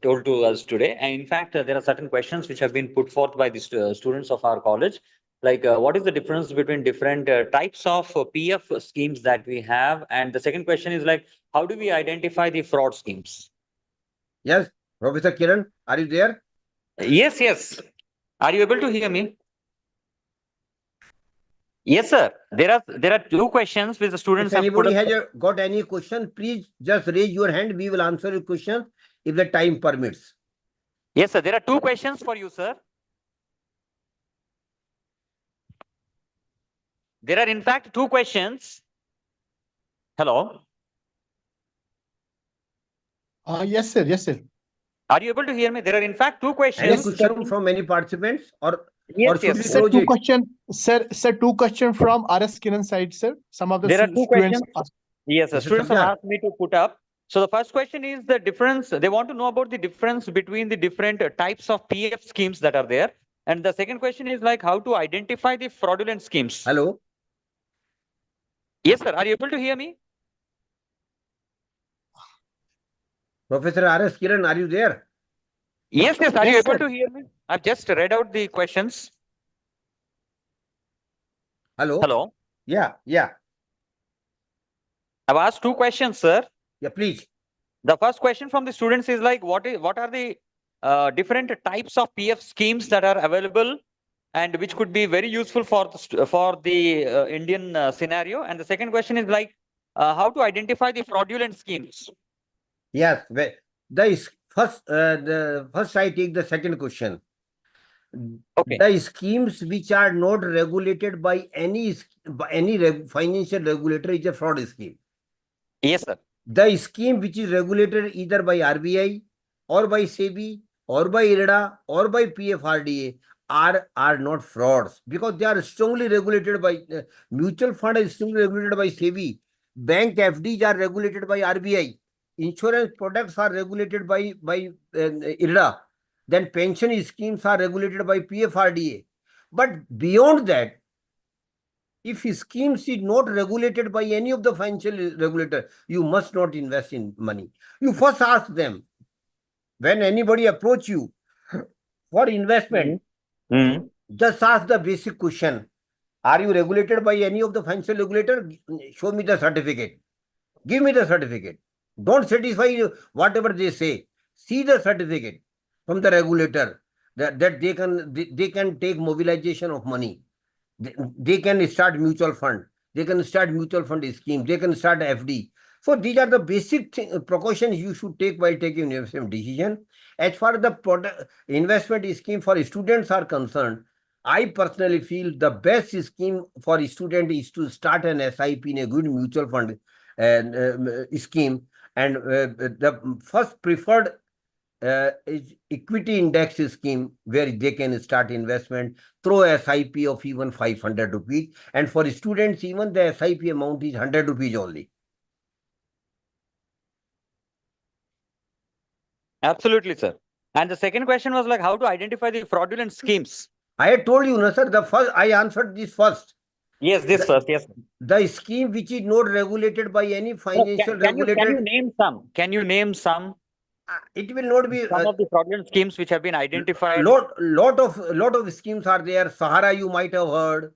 told to us today. And in fact, there are certain questions which have been put forth by the students of our college. Like, what is the difference between different types of PF schemes that we have? And the second question is like, how do we identify the fraud schemes? Yes, Professor Kiran, are you there? Yes, yes. Are you able to hear me? Yes, sir. There are two questions which the students If have put anybody up. has got any question, please just raise your hand. We will answer your question if the time permits. Yes, sir. There are two questions for you, sir. There are in fact two questions. Hello. Yes, sir. Yes, sir. Are you able to hear me? There are in fact two Any questions. question from any participants, or Yes, should yes, we sir. Sir, close two it? question, sir, two question from RS Kiran side, sir. Some of the There are two students questions. Yes, sir. Mr. Students have Sabjar. asked me to put up. So the first question is the difference. They want to know about the difference between the different types of PF schemes that are there. And the second question is like how to identify the fraudulent schemes. Hello. Yes, sir. Are you able to hear me? Professor R.S. Kiran, are you there? Yes, yes. Are you Yes, able sir. to hear me? I've just read out the questions. Hello. Hello. Yeah. I've asked two questions, sir. Yeah, please. The first question from the students is like, what are the different types of PF schemes that are available and which could be very useful for the Indian scenario? And the second question is like, how to identify the fraudulent schemes? Yes. First I take the second question. Okay. The schemes which are not regulated by any financial regulator is a fraud scheme. Yes, sir. The scheme which is regulated either by RBI or by SEBI or by IRDA or by PFRDA are not frauds, because they are strongly regulated by mutual fund is strongly regulated by SEBI. Bank FDs are regulated by RBI. Insurance products are regulated by IRDA. Then pension schemes are regulated by PFRDA. But beyond that, if schemes is not regulated by any of the financial regulator, you must not invest in money. You first ask them, when anybody approach you for investment, just ask the basic question. Are you regulated by any of the financial regulator? Show me the certificate. Give me the certificate. Don't satisfy whatever they say. See the certificate from the regulator that they can take mobilization of money. They can start mutual fund. They can start mutual fund scheme. They can start FD. So these are the basic precautions you should take while taking investment decision. As far as the investment scheme for students are concerned, I personally feel the best scheme for a student is to start an SIP in a good mutual fund scheme. And the first preferred is equity index scheme, where they can start investment through a SIP of even 500 rupees. And for students, even the SIP amount is 100 rupees only. Absolutely, sir. And the second question was like how to identify the fraudulent schemes. I had told you, no, sir, the first, I answered this first. Yes, this first, yes. The scheme which is not regulated by any No, financial can you regulated, name some? Can you name some it will not be of the fraudulent schemes which have been identified? lot of schemes are there. Sahara, you might have heard.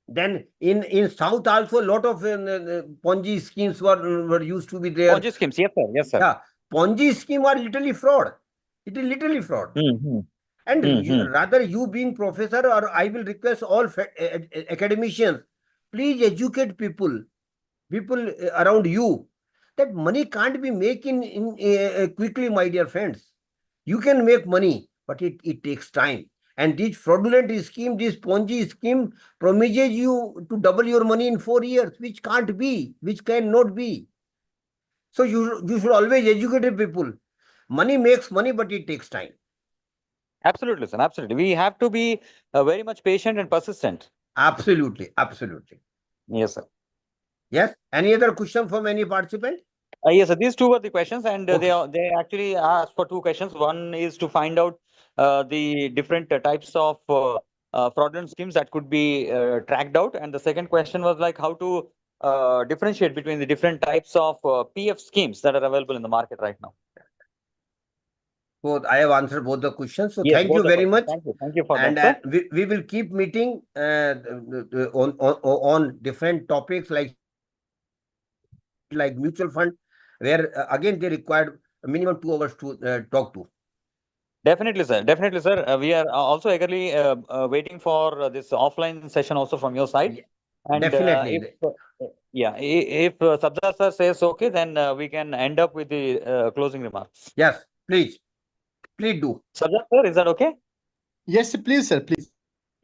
Then in South also a lot of Ponzi schemes were used to be there. Ponzi schemes, yes, sir. Yes, sir. Yeah, Ponzi scheme are literally fraud. It is literally fraud. And rather you being professor, or I will request all academicians, please educate people around you that money can't be made in quickly, my dear friends. You can make money, but it takes time. And this fraudulent scheme, this Ponzi scheme promises you to double your money in 4 years, which can't be, which cannot be. So you should always educate people. Money makes money, but it takes time. Absolutely, sir. Absolutely. We have to be very much patient and persistent. Absolutely. Absolutely. Yes, sir. Yes. Any other question from any participant? Yes, sir. These two were the questions, and Okay. they actually asked for two questions. One is to find out the different types of fraudulent schemes that could be tracked out, and the second question was like how to differentiate between the different types of PF schemes that are available in the market right now. So I have answered both the questions. So Yes, thank both you the very questions. much. Thank you for And that, sir. we will keep meeting on different topics like mutual fund, where again they required a minimum 2 hours to talk to. Definitely, sir. Definitely, sir. We are also eagerly waiting for this offline session also from your side. And Definitely. if Sabdar sir says okay, then we can end up with the closing remarks. Yes, please do. Sabdar sir, is that okay? Yes, please, sir, please.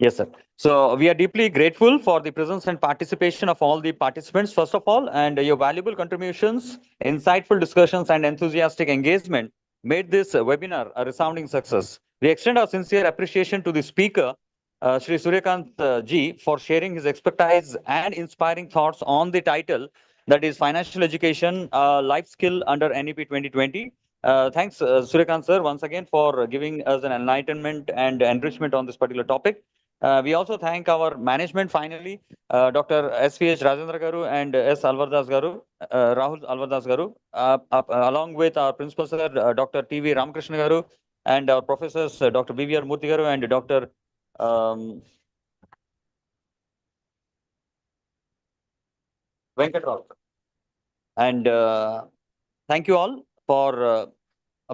Yes, sir. So we are deeply grateful for the presence and participation of all the participants, first of all, and your valuable contributions, insightful discussions, and enthusiastic engagement made this webinar a resounding success. We extend our sincere appreciation to the speaker, Shri Suryakant ji, for sharing his expertise and inspiring thoughts on the title, that is Financial Education, Life Skill under NEP 2020. Thanks, Suryakant sir, once again for giving us an enlightenment and enrichment on this particular topic. We also thank our management finally, Dr. SVH Rajendra Garu and S. Alvardas Garu, Rahul Alvardas Garu, along with our principal sir, Dr. TV Ramakrishna Garu, and our professors, Dr. BVR Murthy Garu and Dr. Venkat Rao. And thank you all for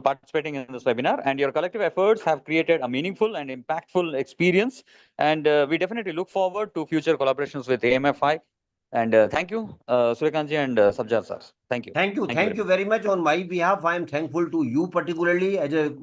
participating in this webinar, and your collective efforts have created a meaningful and impactful experience. And we definitely look forward to future collaborations with AMFI. And thank you, Suryakant ji and Sabjar sir. Thank you. Thank you very much. On my behalf, I am thankful to you particularly as a